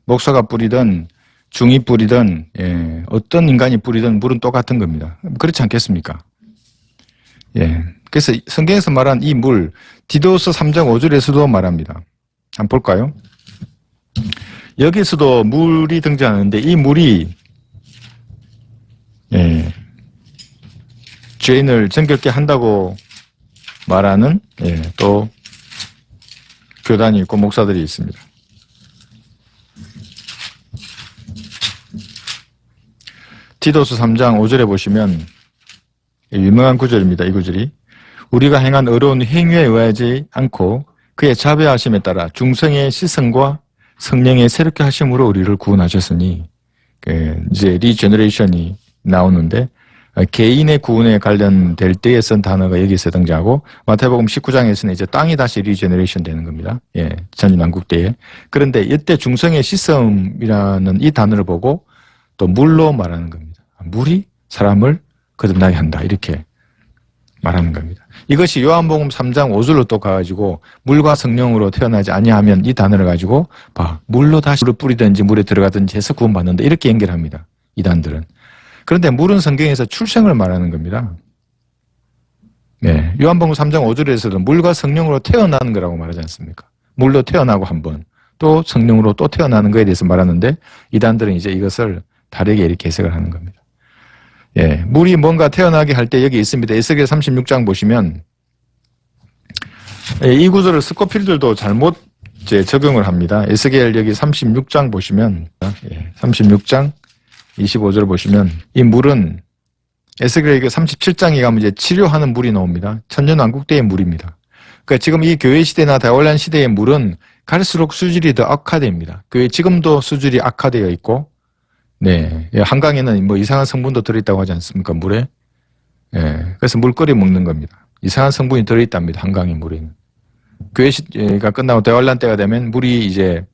목사가 뿌리든 중이 뿌리든 어떤 인간이 뿌리든 물은 똑같은 겁니다. 그렇지 않겠습니까? 그래서 성경에서 말한 이 물, 디도서 3장 5절에서도 말합니다. 한번 볼까요? 여기서도 물이 등장하는데 이 물이 죄인을 정결케 한다고 말하는 또 교단이 있고 목사들이 있습니다. 디도서 3장 5절에 보시면 유명한 구절입니다. 이 구절이 우리가 행한 어려운 행위에 의하지 않고 그의 자비하심에 따라 중성의 시선과 성령의 새롭게 하심으로 우리를 구원하셨으니, 이제 리제너레이션이 나오는데 개인의 구원에 관련될 때에 쓴 단어가 여기서 등장하고, 마태복음 19장에서는 이제 땅이 다시 리제너레이션 되는 겁니다. 전인왕국 때에. 그런데 이때 중성의 시섬이라는 이 단어를 보고 또 물로 말하는 겁니다. 물이 사람을 거듭나게 한다, 이렇게 말하는 겁니다. 이것이 요한복음 3장 5절로 또 가가지고 물과 성령으로 태어나지 아니하면 이 단어를 가지고 물로 다시 물을 뿌리든지 물에 들어가든지 해서 구원받는다, 이렇게 연결합니다, 이단들은. 그런데 물은 성경에서 출생을 말하는 겁니다. 요한복음 3장 5절에서도 물과 성령으로 태어나는 거라고 말하지 않습니까? 물로 태어나고 한 번, 또 성령으로 또 태어나는 거에 대해서 말하는데, 이단들은 이제 이것을 다르게 이렇게 해석을 하는 겁니다. 물이 뭔가 태어나게 할 때 여기 있습니다. 에스겔 36장 보시면 이 구절을 스코필들도 잘못 적용을 합니다. 에스겔 여기 36장 보시면 36장 25절 보시면 이 물은 에스겔 37장에 가면 이제 치료하는 물이 나옵니다. 천년왕국 때의 물입니다. 그러니까 지금 이 교회 시대나 다월란 시대의 물은 갈수록 수질이 더 악화됩니다. 교회 지금도 수질이 악화되어 있고, 한강에는 뭐 이상한 성분도 들어있다고 하지 않습니까, 물에? 그래서 물거리 먹는 겁니다. 이상한 성분이 들어있답니다, 한강의 물에는. 교회 시대가 끝나고 대환란 때가 되면 물이 이제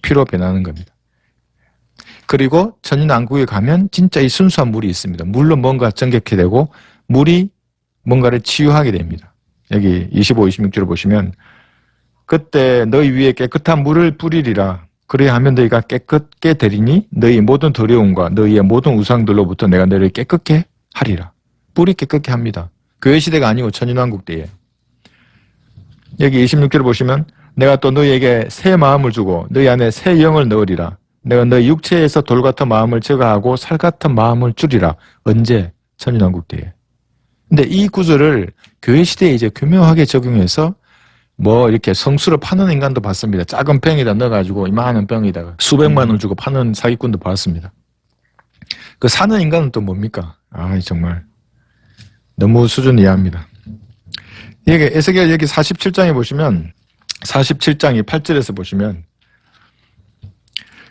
피로 변하는 겁니다. 그리고 천년왕국에 가면 진짜 이 순수한 물이 있습니다. 물로 뭔가 정결케 되고 물이 뭔가를 치유하게 됩니다. 여기 25, 26절을 보시면 그때 너희 위에 깨끗한 물을 뿌리리라. 그래야 하면 너희가 깨끗게 되리니 너희 모든 더러움과 너희의 모든 우상들로부터 내가 너희를 깨끗게 하리라. 뿌리 깨끗게 합니다. 교회 시대가 아니고 천년왕국 때에. 여기 26절을 보시면 내가 또 너희에게 새 마음을 주고 너희 안에 새 영을 넣으리라. 내가 너희 육체에서 돌 같은 마음을 제거하고 살 같은 마음을 주리라. 언제? 천년왕국 때에. 근데 이 구절을 교회 시대에 이제 교묘하게 적용해서 뭐 이렇게 성수로 파는 인간도 봤습니다. 작은 병에다 넣어가지고 이만한 병에다가 수백만 원 주고 파는 사기꾼도 봤습니다. 그 사는 인간은 또 뭡니까? 아, 정말 너무 수준 이하입니다. 이게 에스겔 여기 47장에 보시면 47장 8절에서 보시면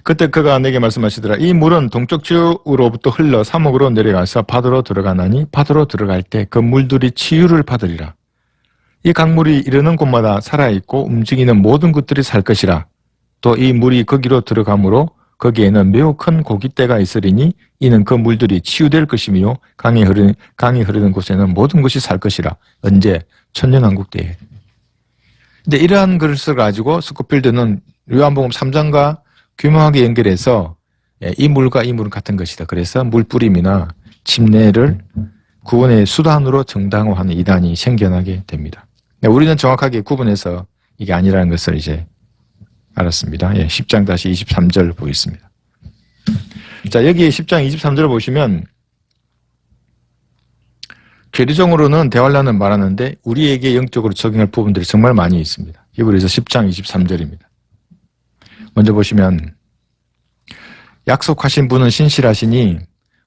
그때 그가 내게 말씀하시더라. 이 물은 동쪽 지역으로부터 흘러 사목으로 내려가서 바다로 들어가나니 바다로 들어갈 때 그 물들이 치유를 받으리라. 이 강물이 이르는 곳마다 살아있고 움직이는 모든 것들이 살 것이라. 또 이 물이 거기로 들어가므로 거기에는 매우 큰 고깃대가 있으리니 이는 그 물들이 치유될 것이며 강이 흐르는 곳에는 모든 것이 살 것이라. 언제? 천년왕국 때에. 근데 이러한 것을 가지고 스코필드는 요한복음 3장과 교묘하게 연결해서 이 물과 이 물은 같은 것이다. 그래서 물뿌림이나 침례를 구원의 수단으로 정당화하는 이단이 생겨나게 됩니다. 우리는 정확하게 구분해서 이게 아니라는 것을 이제 알았습니다. 10장 다시 23절 보겠습니다. 자, 여기 10장 23절 보시면 괴리종으로는 대환란을 말하는데 우리에게 영적으로 적용할 부분들이 정말 많이 있습니다. 히브리서 10장 23절입니다. 먼저 보시면 약속하신 분은 신실하시니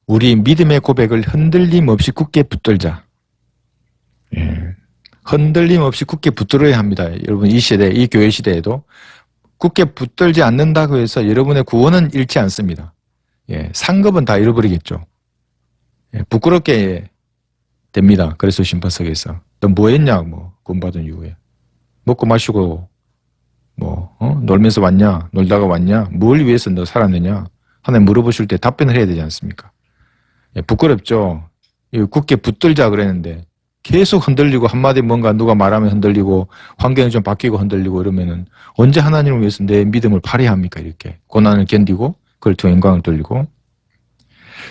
우리 믿음의 고백을 흔들림 없이 굳게 붙들자. 흔들림 없이 굳게 붙들어야 합니다. 여러분 이 시대, 이 교회 시대에도 굳게 붙들지 않는다고 해서 여러분의 구원은 잃지 않습니다. 상급은 다 잃어버리겠죠. 부끄럽게 됩니다. 그래서 심판석에서 너 뭐 했냐, 뭐 구원받은 이후에 먹고 마시고 놀면서 왔냐, 놀다가 왔냐, 뭘 위해서 너 살았느냐 하나님 물어보실 때 답변을 해야 되지 않습니까? 부끄럽죠. 굳게 붙들자 그랬는데 계속 흔들리고 한마디 뭔가 누가 말하면 흔들리고 환경이 좀 바뀌고 흔들리고 이러면은 언제 하나님을 위해서 내 믿음을 발휘합니까? 이렇게 고난을 견디고 그걸 통해 영광을 돌리고.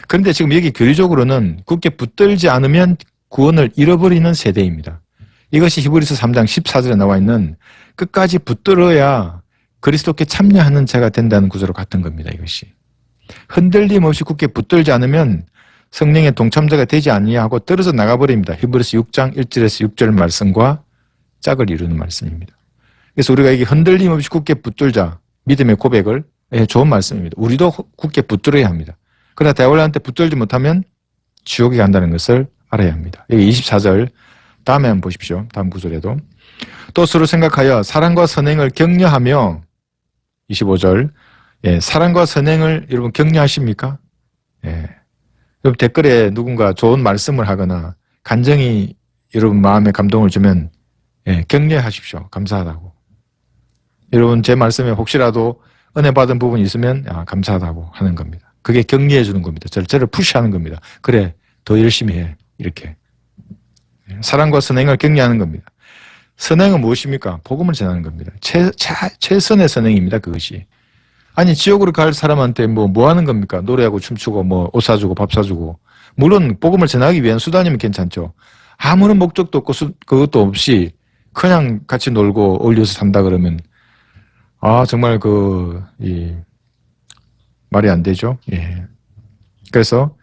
그런데 지금 여기 교리적으로는 굳게 붙들지 않으면 구원을 잃어버리는 세대입니다. 이것이 히브리서 3장 14절에 나와 있는 끝까지 붙들어야 그리스도께 참여하는 자가 된다는 구조로 같은 겁니다. 이것이 흔들림 없이 굳게 붙들지 않으면 성령의 동참자가 되지 아니하고 떨어져 나가버립니다. 히브리서 6장 1절에서 6절 말씀과 짝을 이루는 말씀입니다. 그래서 우리가 이게 흔들림 없이 굳게 붙들자 믿음의 고백을 좋은 말씀입니다. 우리도 굳게 붙들어야 합니다. 그러나 대환란한테 붙들지 못하면 지옥에 간다는 것을 알아야 합니다. 여기 24절 다음에 한번 보십시오. 다음 구절에도 또 서로 생각하여 사랑과 선행을 격려하며 25절 사랑과 선행을 여러분 격려하십니까? 여러분 댓글에 누군가 좋은 말씀을 하거나 간정이 여러분 마음에 감동을 주면 격려하십시오. 감사하다고. 여러분 제 말씀에 혹시라도 은혜 받은 부분이 있으면 감사하다고 하는 겁니다. 그게 격려해 주는 겁니다. 저를 푸시하는 겁니다. 그래 더 열심히 해. 이렇게 사랑과 선행을 격려하는 겁니다. 선행은 무엇입니까? 복음을 전하는 겁니다. 최선의 선행입니다. 그것이. 아니 지옥으로 갈 사람한테 뭐 하는 겁니까? 노래하고 춤추고 옷 사주고 밥 사주고. 물론 복음을 전하기 위한 수단이면 괜찮죠. 아무런 목적도 없고 그것도 없이 그냥 같이 놀고 어울려서 산다 그러면 정말 말이 안 되죠. 그래서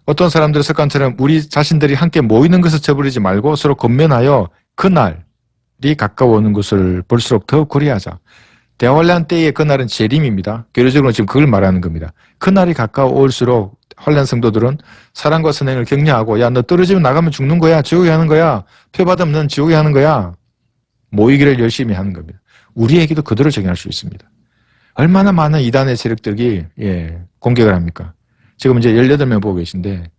어떤 사람들의 습관처럼 우리 자신들이 함께 모이는 것을 저버리지 말고 서로 권면하여 그날이 가까워 오는 것을 볼수록 더욱 그리하자. 대환란 때의 그날은 재림입니다. 교리적으로 지금 그걸 말하는 겁니다. 그날이 가까워 올수록 환란 성도들은 사랑과 선행을 격려하고 야, 너 떨어지면 나가면 죽는 거야. 지옥에 하는 거야. 표받으면 넌 지옥에 하는 거야. 모이기를 열심히 하는 겁니다. 우리에게도 그대로 적용할 수 있습니다. 얼마나 많은 이단의 세력들이 공격을 합니까? 지금 이제 18명 보고 계신데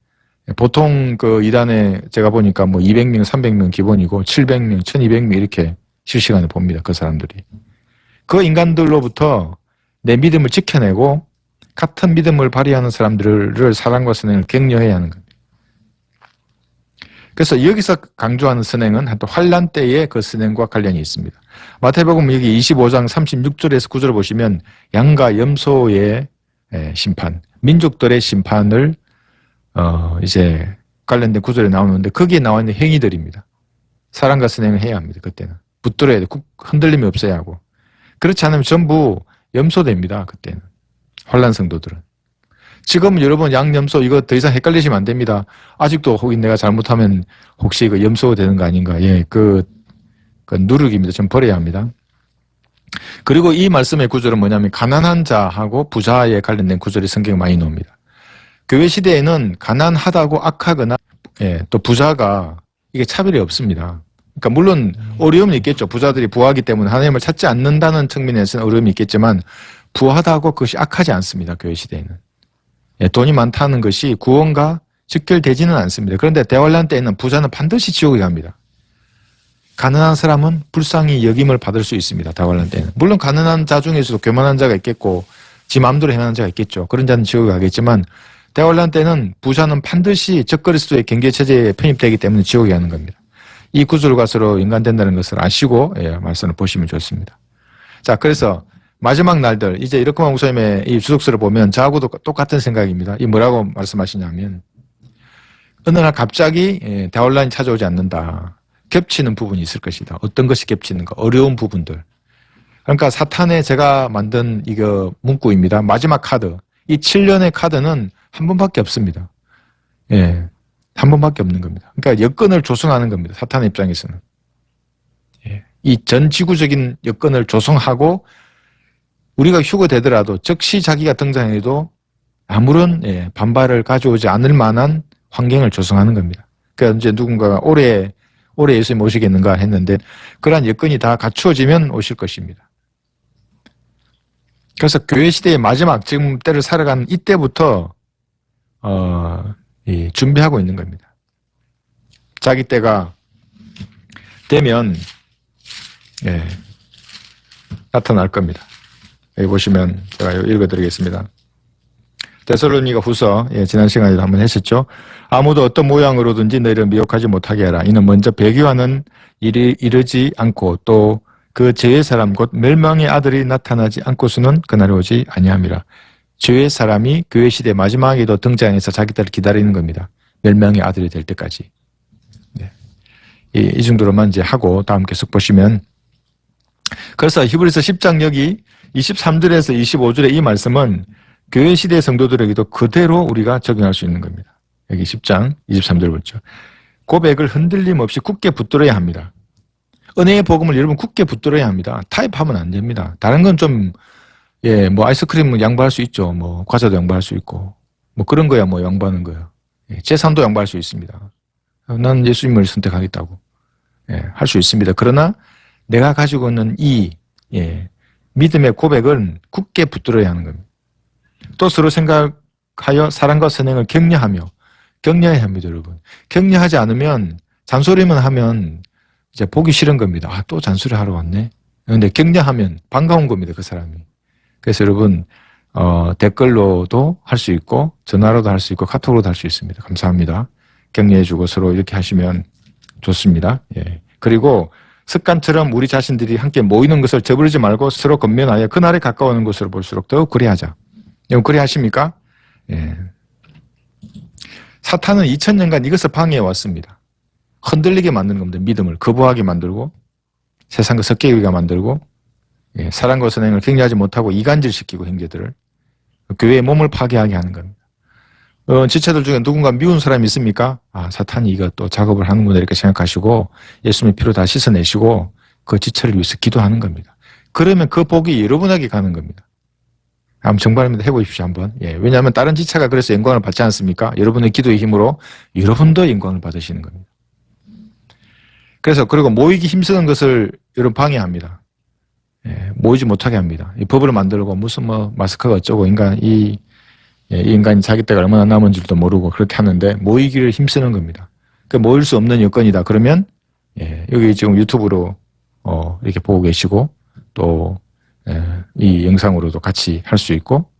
보통 그 이단에 제가 보니까 200명, 300명 기본이고 700명, 1200명 이렇게 실시간에 봅니다. 그 사람들이. 그 인간들로부터 내 믿음을 지켜내고 같은 믿음을 발휘하는 사람들을 사랑과 선행을 격려해야 하는 겁니다. 그래서 여기서 강조하는 선행은 또 환란 때의 그 선행과 관련이 있습니다. 마태복음 여기 25장 36절에서 9절을 보시면 양과 염소의 심판, 민족들의 심판을 이제 관련된 구절에 나오는데 거기에 나와 있는 행위들입니다. 사랑과 선행을 해야 합니다. 그때는 붙들어야 돼. 흔들림이 없어야 하고. 그렇지 않으면 전부 염소됩니다. 그때는 환란 성도들은. 지금 여러분 양염소 이거 더 이상 헷갈리시면 안 됩니다. 아직도 혹시 내가 잘못하면 혹시 그 염소가 되는 거 아닌가? 그 누룩입니다. 좀 버려야 합니다. 그리고 이 말씀의 구절은 뭐냐면 가난한 자하고 부자에 관련된 구절이 성경에 많이 나옵니다. 교회 시대에는 가난하다고 악하거나 또 부자가 이게 차별이 없습니다. 그러니까 물론 어려움이 있겠죠. 부자들이 부하기 때문에 하나님을 찾지 않는다는 측면에서는 어려움이 있겠지만 부하다고 그것이 악하지 않습니다. 교회 시대에는. 돈이 많다는 것이 구원과 직결되지는 않습니다. 그런데 대환란 때에는 부자는 반드시 지옥에 갑니다. 가난한 사람은 불쌍히 여김을 받을 수 있습니다. 대환란 때는. 물론 가난한 자 중에서도 교만한 자가 있겠고 지 마음대로 행하는 자가 있겠죠. 그런 자는 지옥에 가겠지만 대환란 때는 부자는 반드시 적그리스도의 경계체제에 편입되기 때문에 지옥에 가는 겁니다. 이 구절과 서로 연관된다는 것을 아시고 말씀을 보시면 좋습니다. 자, 그래서 마지막 날들 이제 이렇게만 목사님의 이 주석서를 보면 저하고도 똑같은 생각입니다. 이 뭐라고 말씀하시냐면 어느 날 갑자기 대환란이 찾아오지 않는다. 겹치는 부분이 있을 것이다. 어떤 것이 겹치는가? 어려운 부분들. 그러니까 사탄의 제가 만든 이거 문구입니다. 마지막 카드. 이 7년의 카드는 한 번밖에 없습니다. 한 번밖에 없는 겁니다. 그러니까 여건을 조성하는 겁니다. 사탄의 입장에서는. 이 전 지구적인 여건을 조성하고 우리가 휴거되더라도 즉시 자기가 등장해도 아무런 반발을 가져오지 않을 만한 환경을 조성하는 겁니다. 그러니까 이제 누군가가 올해 예수님 오시겠는가 했는데 그러한 여건이 다 갖추어지면 오실 것입니다. 그래서 교회 시대의 마지막 지금 때를 살아가는 이때부터 준비하고 있는 겁니다. 자기 때가 되면 나타날 겁니다. 여기 보시면 제가 읽어드리겠습니다. 데살로니가 후서 지난 시간에도 한번 했었죠. 아무도 어떤 모양으로든지 너희를 미혹하지 못하게 하라. 이는 먼저 배교하는 일이 이르지 않고 또 그 죄의 사람 곧 멸망의 아들이 나타나지 않고서는 그날이 오지 아니함이라. 죄의 사람이 교회 시대 마지막에도 등장해서 자기 때를 기다리는 겁니다. 멸망의 아들이 될 때까지. 이 정도로만 이제 하고 다음 계속 보시면 그래서 히브리서 10장 여기 23절에서 25절의 이 말씀은 교회 시대 성도들에게도 그대로 우리가 적용할 수 있는 겁니다. 여기 10장 23절 보죠. 고백을 흔들림 없이 굳게 붙들어야 합니다. 은혜의 복음을 여러분 굳게 붙들어야 합니다. 타협하면 안 됩니다. 다른 건 좀 뭐 아이스크림은 양보할 수 있죠. 뭐 과자도 양보할 수 있고 뭐 그런 거야 뭐 양보하는 거예요. 재산도 양보할 수 있습니다. 난 예수님을 선택하겠다고 할 수 있습니다. 그러나 내가 가지고 있는 이 믿음의 고백은 굳게 붙들어야 하는 겁니다. 또 서로 생각하여 사랑과 선행을 격려해야 합니다, 여러분. 격려하지 않으면 잔소리만 하면 이제 보기 싫은 겁니다. 아, 또 잔소리 하러 왔네. 그런데 격려하면 반가운 겁니다, 그 사람이. 그래서 여러분 댓글로도 할 수 있고 전화로도 할 수 있고 카톡으로도 할 수 있습니다. 감사합니다. 격려해주고 서로 이렇게 하시면 좋습니다. 그리고 습관처럼 우리 자신들이 함께 모이는 것을 저버리지 말고 서로 건면하여 그날에 가까워오는 것으로 볼수록 더욱 그리하자. 여러분 그리하십니까? 사탄은 2000년간 이것을 방해해 왔습니다. 흔들리게 만드는 겁니다. 믿음을 거부하게 만들고 세상과 섞이게 만들고 사랑과 선행을 격려하지 못하고 이간질시키고 형제들을 교회의 몸을 파괴하게 하는 겁니다. 지체들 중에 누군가 미운 사람이 있습니까? 아, 사탄이 이거 또 작업을 하는구나 이렇게 생각하시고 예수님의 피로 다 씻어내시고 그 지체를 위해서 기도하는 겁니다. 그러면 그 복이 여러분에게 가는 겁니다. 한번 정발합니다. 해보십시오 한번. 왜냐하면 다른 지체가 그래서 영광을 받지 않습니까? 여러분의 기도의 힘으로 여러분도 영광을 받으시는 겁니다. 그래서 그리고 모이기 힘쓰는 것을 여러분 방해합니다. 모이지 못하게 합니다. 이 법을 만들고 무슨 뭐 마스크가 어쩌고 이 인간이 자기 때가 얼마나 남은 줄도 모르고 그렇게 하는데 모이기를 힘쓰는 겁니다. 그 모일 수 없는 여건이다. 그러면 여기 지금 유튜브로 이렇게 보고 계시고 또 이 영상으로도 같이 할 수 있고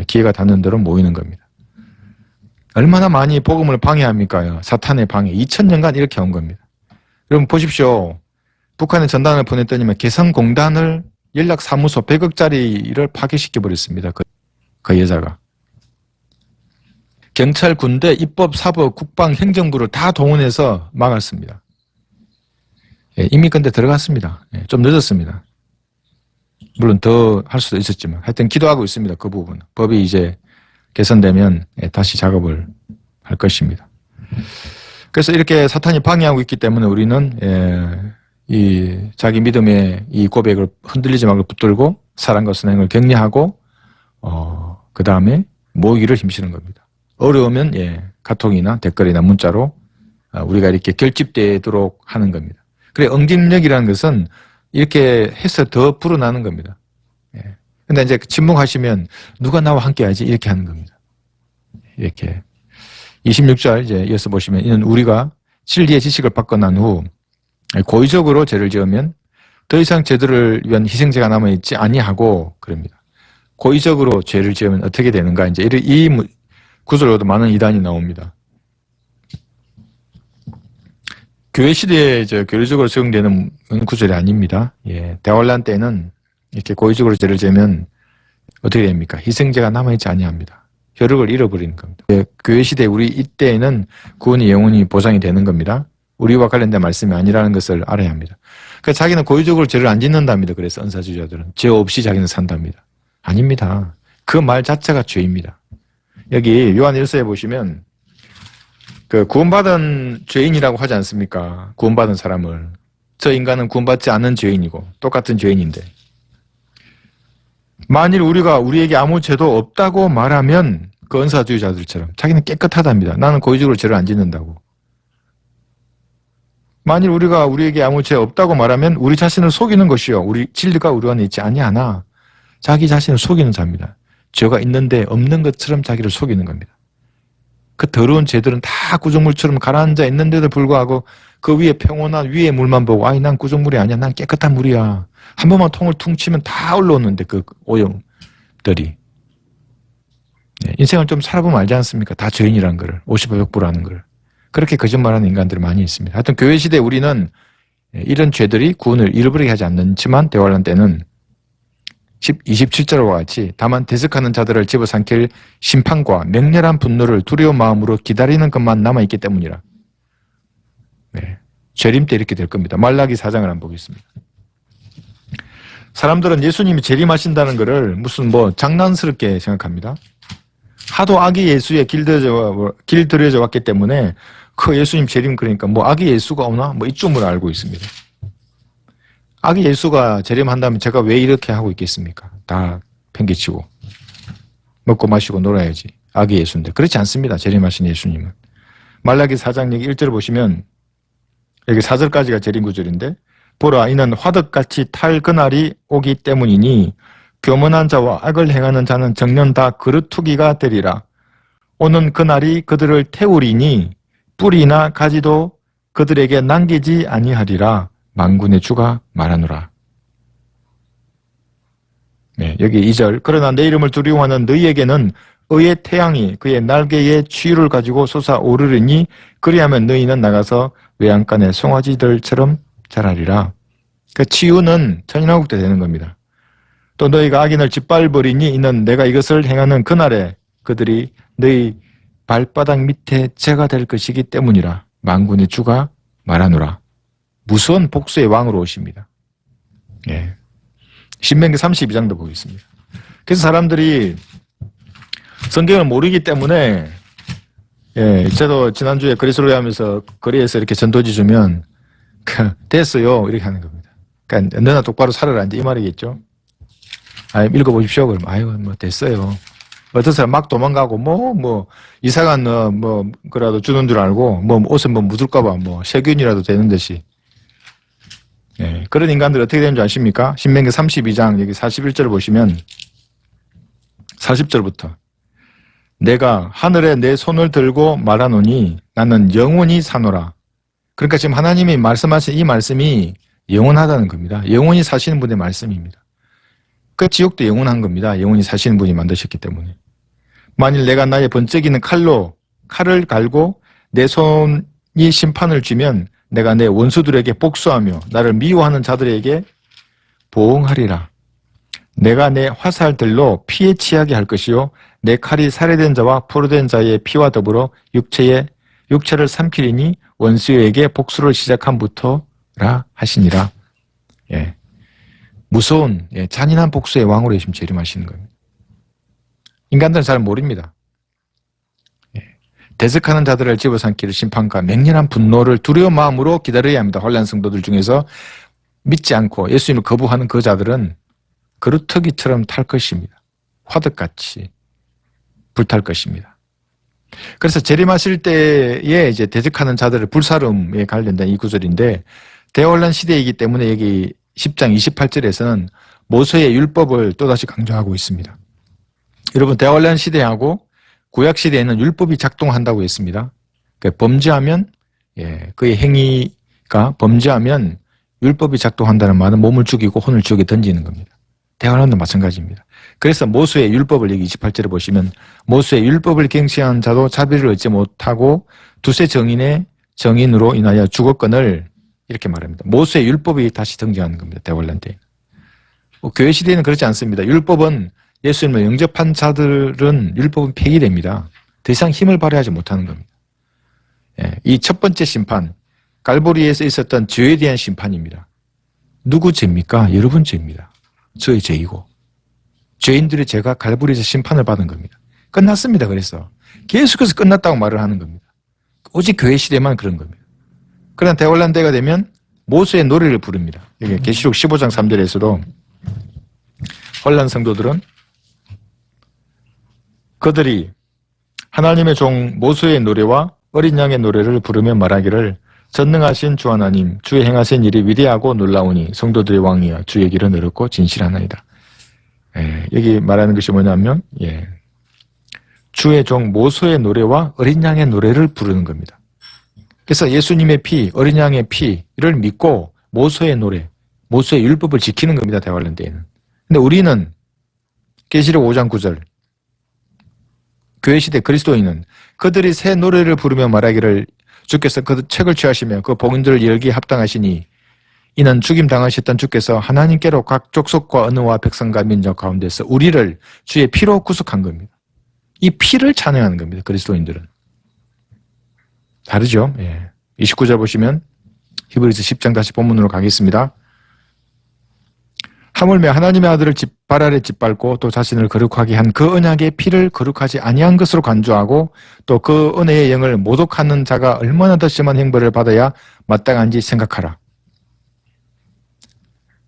기회가 닿는 대로 모이는 겁니다. 얼마나 많이 복음을 방해합니까? 사탄의 방해. 2000년간 이렇게 온 겁니다. 여러분 보십시오. 북한에 전단을 보냈더니만 개성공단을 연락사무소 100억짜리를 파괴시켜버렸습니다. 그 여자가. 경찰, 군대, 입법, 사법, 국방, 행정부를 다 동원해서 막았습니다. 이미 근데 들어갔습니다. 좀 늦었습니다. 물론 더 할 수도 있었지만 하여튼 기도하고 있습니다. 그 부분. 법이 이제 개선되면 다시 작업을 할 것입니다. 그래서 이렇게 사탄이 방해하고 있기 때문에 우리는 이 자기 믿음의 이 고백을 흔들리지 말고 붙들고 사랑과 선행을 격려하고 그 다음에 모이기를 힘쓰는 겁니다. 어려우면 카톡이나 댓글이나 문자로 우리가 이렇게 결집되도록 하는 겁니다. 그래 응집력이라는 것은 이렇게 해서 더 불어나는 겁니다. 근데 이제 침묵하시면 누가 나와 함께 하지 이렇게 하는 겁니다. 이렇게 26절 이제 이어서 보시면 이는 우리가 진리의 지식을 받고 난 후 고의적으로 죄를 지으면 더 이상 죄들을 위한 희생제가 남아있지 아니하고 그럽니다. 고의적으로 죄를 지으면 어떻게 되는가 이제 이 구절로도 많은 이단이 나옵니다. 교회 시대에 교류적으로 적용되는 구절이 아닙니다. 대환란 때는 이렇게 고의적으로 죄를 지으면 어떻게 됩니까? 희생제가 남아있지 아니합니다. 혈육을 잃어버리는 겁니다. 교회 시대 우리 이때에는 구원이 영원히 보장이 되는 겁니다. 우리와 관련된 말씀이 아니라는 것을 알아야 합니다. 그러니까 자기는 고의적으로 죄를 안 짓는답니다. 그래서 은사주의자들은 죄 없이 자기는 산답니다. 아닙니다. 그 말 자체가 죄입니다. 여기 요한 1서에 보시면 그 구원받은 죄인이라고 하지 않습니까? 구원받은 사람을. 저 인간은 구원받지 않은 죄인이고 똑같은 죄인인데 만일 우리가 우리에게 아무 죄도 없다고 말하면 그 은사주의자들처럼 자기는 깨끗하답니다. 나는 고의적으로 죄를 안 짓는다고. 만일 우리가 우리에게 아무 죄 없다고 말하면 우리 자신을 속이는 것이요. 우리 진리가 우리 안에 있지 아니하나 자기 자신을 속이는 자입니다. 죄가 있는데 없는 것처럼 자기를 속이는 겁니다. 그 더러운 죄들은 다 구정물처럼 가라앉아 있는데도 불구하고 그 위에 평온한 위에 물만 보고 아니 난 구정물이 아니야. 난 깨끗한 물이야. 한 번만 통을 퉁 치면 다 올라오는데 그 오염들이. 인생을 좀 살아보면 알지 않습니까? 다 죄인이라는 거를. 55역부라는 거를. 그렇게 거짓말하는 인간들이 많이 있습니다. 하여튼 교회 시대에 우리는 이런 죄들이 구원을 잃어버리게 하지 않지만 대환란 때는 27절과 같이 다만 대적하는 자들을 집어삼킬 심판과 맹렬한 분노를 두려운 마음으로 기다리는 것만 남아있기 때문이라. 재림 때 이렇게 될 겁니다. 말라기 4장을 한번 보겠습니다. 사람들은 예수님이 재림하신다는 것을 무슨 장난스럽게 생각합니다. 하도 아기 예수에 길들여져 왔기 때문에 그 예수님 재림 그러니까 아기 예수가 오나? 이쯤으로 알고 있습니다. 아기 예수가 재림한다면 제가 왜 이렇게 하고 있겠습니까? 다 팽개치고 먹고 마시고 놀아야지. 아기 예수인데 그렇지 않습니다. 재림하신 예수님은. 말라기 4장 얘기 1절 보시면 여기 4절까지가 재림 구절인데 보라 이는 화덕같이 탈 그날이 오기 때문이니 교만한 자와 악을 행하는 자는 정녕 다 그루터기가 되리라. 오는 그날이 그들을 태우리니 뿌리나 가지도 그들에게 남기지 아니하리라. 만군의 주가 말하노라. 여기 2절 그러나 내 이름을 두려워하는 너희에게는 의의 태양이 그의 날개에 치유를 가지고 솟아오르리니 그리하면 너희는 나가서 외양간의 송아지들처럼 자라리라. 그 치유는 천인왕국 때 되는 겁니다. 또 너희가 악인을 짓밟으리니 이는 내가 이것을 행하는 그날에 그들이 너희 발바닥 밑에 죄가 될 것이기 때문이라. 만군의 주가 말하노라. 무서운 복수의 왕으로 오십니다. 신명기 32장도 보겠습니다. 그래서 사람들이 성경을 모르기 때문에 저도 지난주에 그리스도를 하면서 거리에서 이렇게 전도지 주면 됐어요 이렇게 하는 겁니다. 그러니까 너나 똑바로 살아라 이제 이 말이겠죠. 읽어보십시오. 그러면 됐어요. 어떤 사람 막 도망가고 이사간 그라도 주는 줄 알고 옷에 묻을까봐 세균이라도 되는 듯이. 그런 인간들이 어떻게 되는 줄 아십니까? 신명기 32장 여기 41절 보시면 40절부터 내가 하늘에 내 손을 들고 말하노니 나는 영원히 사노라. 그러니까 지금 하나님이 말씀하신 이 말씀이 영원하다는 겁니다. 영원히 사시는 분의 말씀입니다. 그 지옥도 영원한 겁니다. 영원히 사시는 분이 만드셨기 때문에. 만일 내가 나의 번쩍이는 칼을 갈고 내 손이 심판을 쥐면 내가 내 원수들에게 복수하며 나를 미워하는 자들에게 보응하리라. 내가 내 화살들로 피에 취하게 할 것이요 내 칼이 살해된 자와 포로된 자의 피와 더불어 육체를 삼키리니 원수에게 복수를 시작함부터라 하시니라. 무서운 잔인한 복수의 왕으로 지금 재림하시는 겁니다. 인간들은 잘 모릅니다. 대적하는 자들을 집어삼키는 심판과 맹렬한 분노를 두려운 마음으로 기다려야 합니다. 혼란 성도들 중에서 믿지 않고 예수님을 거부하는 그 자들은 그루터기처럼 탈 것입니다. 화덕같이 불탈 것입니다. 그래서 재림하실 때에 이제 대적하는 자들을 불사름에 관련된 이 구절인데, 대혼란 시대이기 때문에 여기 10장 28절에서는 모세의 율법을 또다시 강조하고 있습니다. 여러분, 대혼란 시대하고 구약 시대에는 율법이 작동한다고 했습니다. 범죄하면, 그의 행위가 범죄하면 율법이 작동한다는 말은 몸을 죽이고 혼을 지옥에 던지는 겁니다. 대환란도 마찬가지입니다. 그래서 모세의 율법을 여기 28절에 보시면, 모세의 율법을 갱신한 자도 자비를 얻지 못하고 두세 정인으로 인하여 죽었거늘, 이렇게 말합니다. 모세의 율법이 다시 등장하는 겁니다. 대환란 때. 교회 시대에는 그렇지 않습니다. 율법은 예수님을 영접한 자들은 율법은 폐기됩니다. 더 이상 힘을 발휘하지 못하는 겁니다. 이 첫 번째 심판, 갈보리에서 있었던 죄에 대한 심판입니다. 누구 죄입니까? 여러분 죄입니다. 저의 죄이고 죄인들의 죄가 갈보리에서 심판을 받은 겁니다. 끝났습니다. 그래서 계속해서 끝났다고 말을 하는 겁니다. 오직 교회 시대만 그런 겁니다. 그러나 대환란 때가 되면 모세의 노래를 부릅니다. 여기 계시록 15장 3절에서도 혼란 성도들은 그들이 하나님의 종 모세의 노래와 어린 양의 노래를 부르며 말하기를, 전능하신 주 하나님, 주의 행하신 일이 위대하고 놀라우니 성도들의 왕이여 주의 길은 의롭고 진실하나이다. 여기 말하는 것이 뭐냐면, 주의 종 모세의 노래와 어린 양의 노래를 부르는 겁니다. 그래서 예수님의 피, 어린 양의 피를 믿고 모세의 노래, 모세의 율법을 지키는 겁니다. 대환란 때에는. 근데 우리는 계시록 5장 9절, 교회 시대 그리스도인은 그들이 새 노래를 부르며 말하기를, 주께서 그 책을 취하시며 그 봉인들을 열기에 합당하시니 이는 죽임 당하셨던 주께서 하나님께로 각 족속과 언어와 백성과 민족 가운데서 우리를 주의 피로 구속한 겁니다. 이 피를 찬양하는 겁니다. 그리스도인들은. 다르죠? 29절 보시면 히브리서 10장 다시 본문으로 가겠습니다. 하물며 하나님의 아들을 발 아래 짓밟고 또 자신을 거룩하게 한 그 언약의 피를 거룩하지 아니한 것으로 간주하고 또 그 은혜의 영을 모독하는 자가 얼마나 더 심한 형벌을 받아야 마땅한지 생각하라.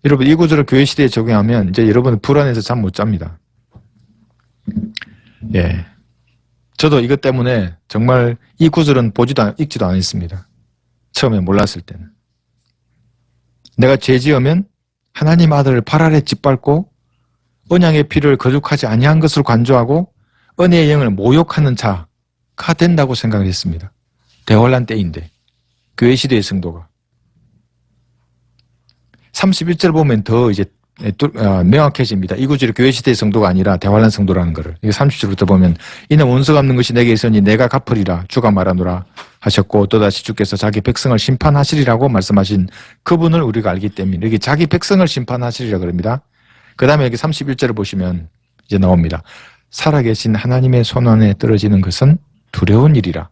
여러분, 이 구절을 교회 시대에 적용하면 이제 여러분은 불안해서 잠 못 잡니다. 저도 이것 때문에 정말 이 구절은 읽지도 않았습니다. 처음에 몰랐을 때는. 내가 죄 지으면 하나님 아들을 발 아래 짓밟고 언약의 피를 거룩하지 아니한 것으로 간주하고 은혜의 영을 모욕하는 자가 된다고 생각을 했습니다. 대환란 때인데 교회 시대의 성도가. 31절 보면 더 이제 명확해집니다. 이 구절이 교회 시대의 성도가 아니라 대환란 성도라는 것을. 30절부터 보면, 이는 원수 갚는 것이 내게 있으니 내가 갚으리라 주가 말하노라 하셨고, 또다시 주께서 자기 백성을 심판하시리라고 말씀하신 그분을 우리가 알기 때문에, 여기 자기 백성을 심판하시리라 그럽니다. 그 다음에 여기 31절을 보시면 이제 나옵니다. 살아계신 하나님의 손 안에 떨어지는 것은 두려운 일이라.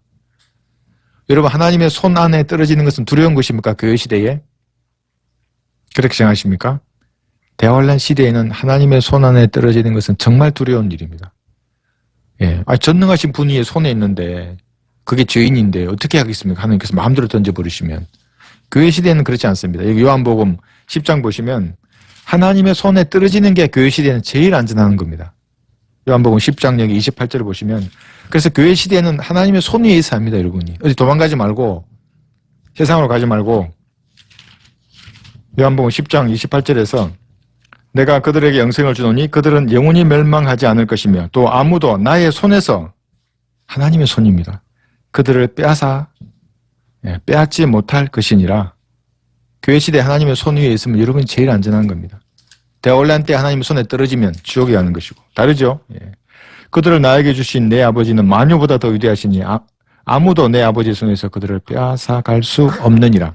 여러분, 하나님의 손 안에 떨어지는 것은 두려운 것입니까? 교회 시대에? 그렇게 생각하십니까? 대환란 시대에는 하나님의 손 안에 떨어지는 것은 정말 두려운 일입니다. 전능하신 분이 손에 있는데 그게 죄인인데 어떻게 하겠습니까? 하나님께서 마음대로 던져버리시면. 교회 시대에는 그렇지 않습니다. 여기 요한복음 10장 보시면 하나님의 손에 떨어지는 게 교회 시대에는 제일 안전한 겁니다. 요한복음 10장 여기 28절을 보시면, 그래서 교회 시대에는 하나님의 손 위에 있어야 합니다. 여러분이 어디 도망가지 말고, 세상으로 가지 말고. 요한복음 10장 28절에서 내가 그들에게 영생을 주노니 그들은 영원히 멸망하지 않을 것이며 또 아무도 나의 손에서, 하나님의 손입니다, 그들을 빼앗지 못할 것이니라. 교회 시대 하나님의 손 위에 있으면 여러분이 제일 안전한 겁니다. 대환란 때 하나님의 손에 떨어지면 지옥에 가는 것이고. 다르죠? 그들을 나에게 주신 내 아버지는 만유보다 더 위대하시니 아무도 내 아버지의 손에서 그들을 빼앗아갈 수 없느니라.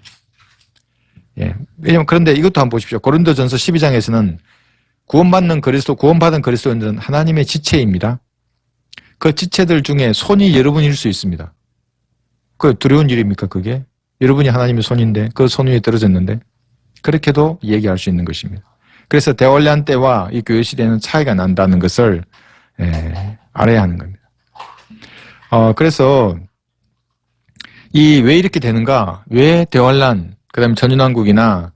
왜냐면, 그런데 이것도 한번 보십시오. 고린도전서 12장에서는 구원받은 그리스도인들은 하나님의 지체입니다. 그 지체들 중에 손이 여러분일 수 있습니다. 그 두려운 일입니까, 그게? 여러분이 하나님의 손인데 그 손 위에 떨어졌는데, 그렇게도 얘기할 수 있는 것입니다. 그래서 대환란 때와 이 교회 시대는 차이가 난다는 것을 알아야 하는 겁니다. 그래서 이 왜 이렇게 되는가? 왜 대환란, 그다음에 전인왕국이나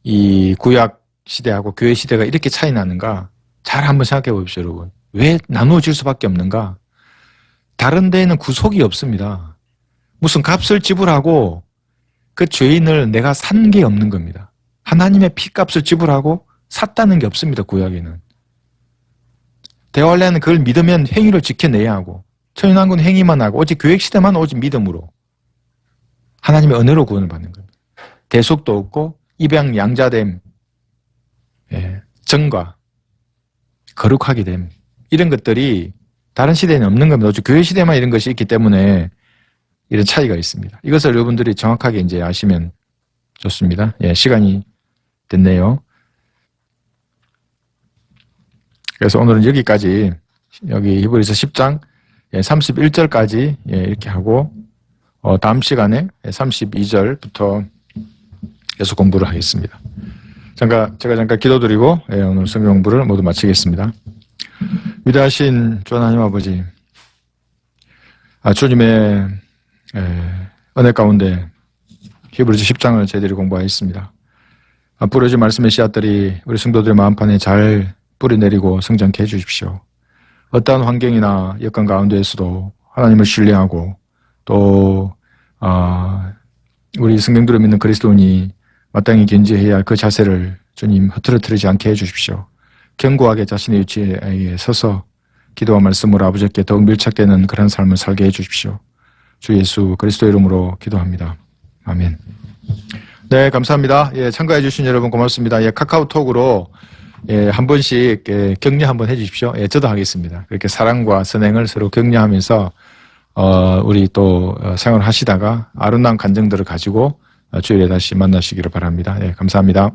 이 구약 시대하고 교회 시대가 이렇게 차이 나는가? 잘 한번 생각해 보십시오, 여러분. 왜 나누어질 수밖에 없는가? 다른 데에는 구속이 없습니다. 무슨 값을 지불하고 그 죄인을 내가 산 게 없는 겁니다. 하나님의 피값을 지불하고 샀다는 게 없습니다, 구약에는. 대환란은 그걸 믿으면 행위를 지켜내야 하고, 천인왕국은 행위만 하고, 오직 교획시대만 오직 믿음으로 하나님의 은혜로 구원을 받는 겁니다. 대속도 없고 입양 양자됨, 정과 거룩하게 됨, 이런 것들이 다른 시대에는 없는 겁니다. 오직 교회 시대만 이런 것이 있기 때문에 이런 차이가 있습니다. 이것을 여러분들이 정확하게 이제 아시면 좋습니다. 시간이 됐네요. 그래서 오늘은 여기까지, 여기 히브리서 10장 31절까지 이렇게 하고, 다음 시간에 32절부터 계속 공부를 하겠습니다. 제가 잠깐 기도드리고 오늘 성경 공부를 모두 마치겠습니다. 위대하신 주 하나님 아버지, 주님의 은혜 가운데 히브리서 10장을 저희들이 공부하였습니다. 뿌려진 말씀의 씨앗들이 우리 성도들의 마음판에 잘 뿌리내리고 성장케 해주십시오. 어떠한 환경이나 여건 가운데에서도 하나님을 신뢰하고, 또 우리 성경들을 믿는 그리스도인이 마땅히 견지해야 할 그 자세를 주님 흐트러뜨리지 않게 해주십시오. 견고하게 자신의 위치에 서서 기도와 말씀으로 아버지께 더욱 밀착되는 그런 삶을 살게 해주십시오. 주 예수 그리스도 이름으로 기도합니다. 아멘. 네, 감사합니다. 참가해 주신 여러분 고맙습니다. 카카오톡으로 한 번씩 격려 한번 해주십시오. 저도 하겠습니다. 그렇게 사랑과 선행을 서로 격려하면서 우리 또 생활하시다가 아름다운 간증들을 가지고 주일에 다시 만나시기를 바랍니다. 감사합니다.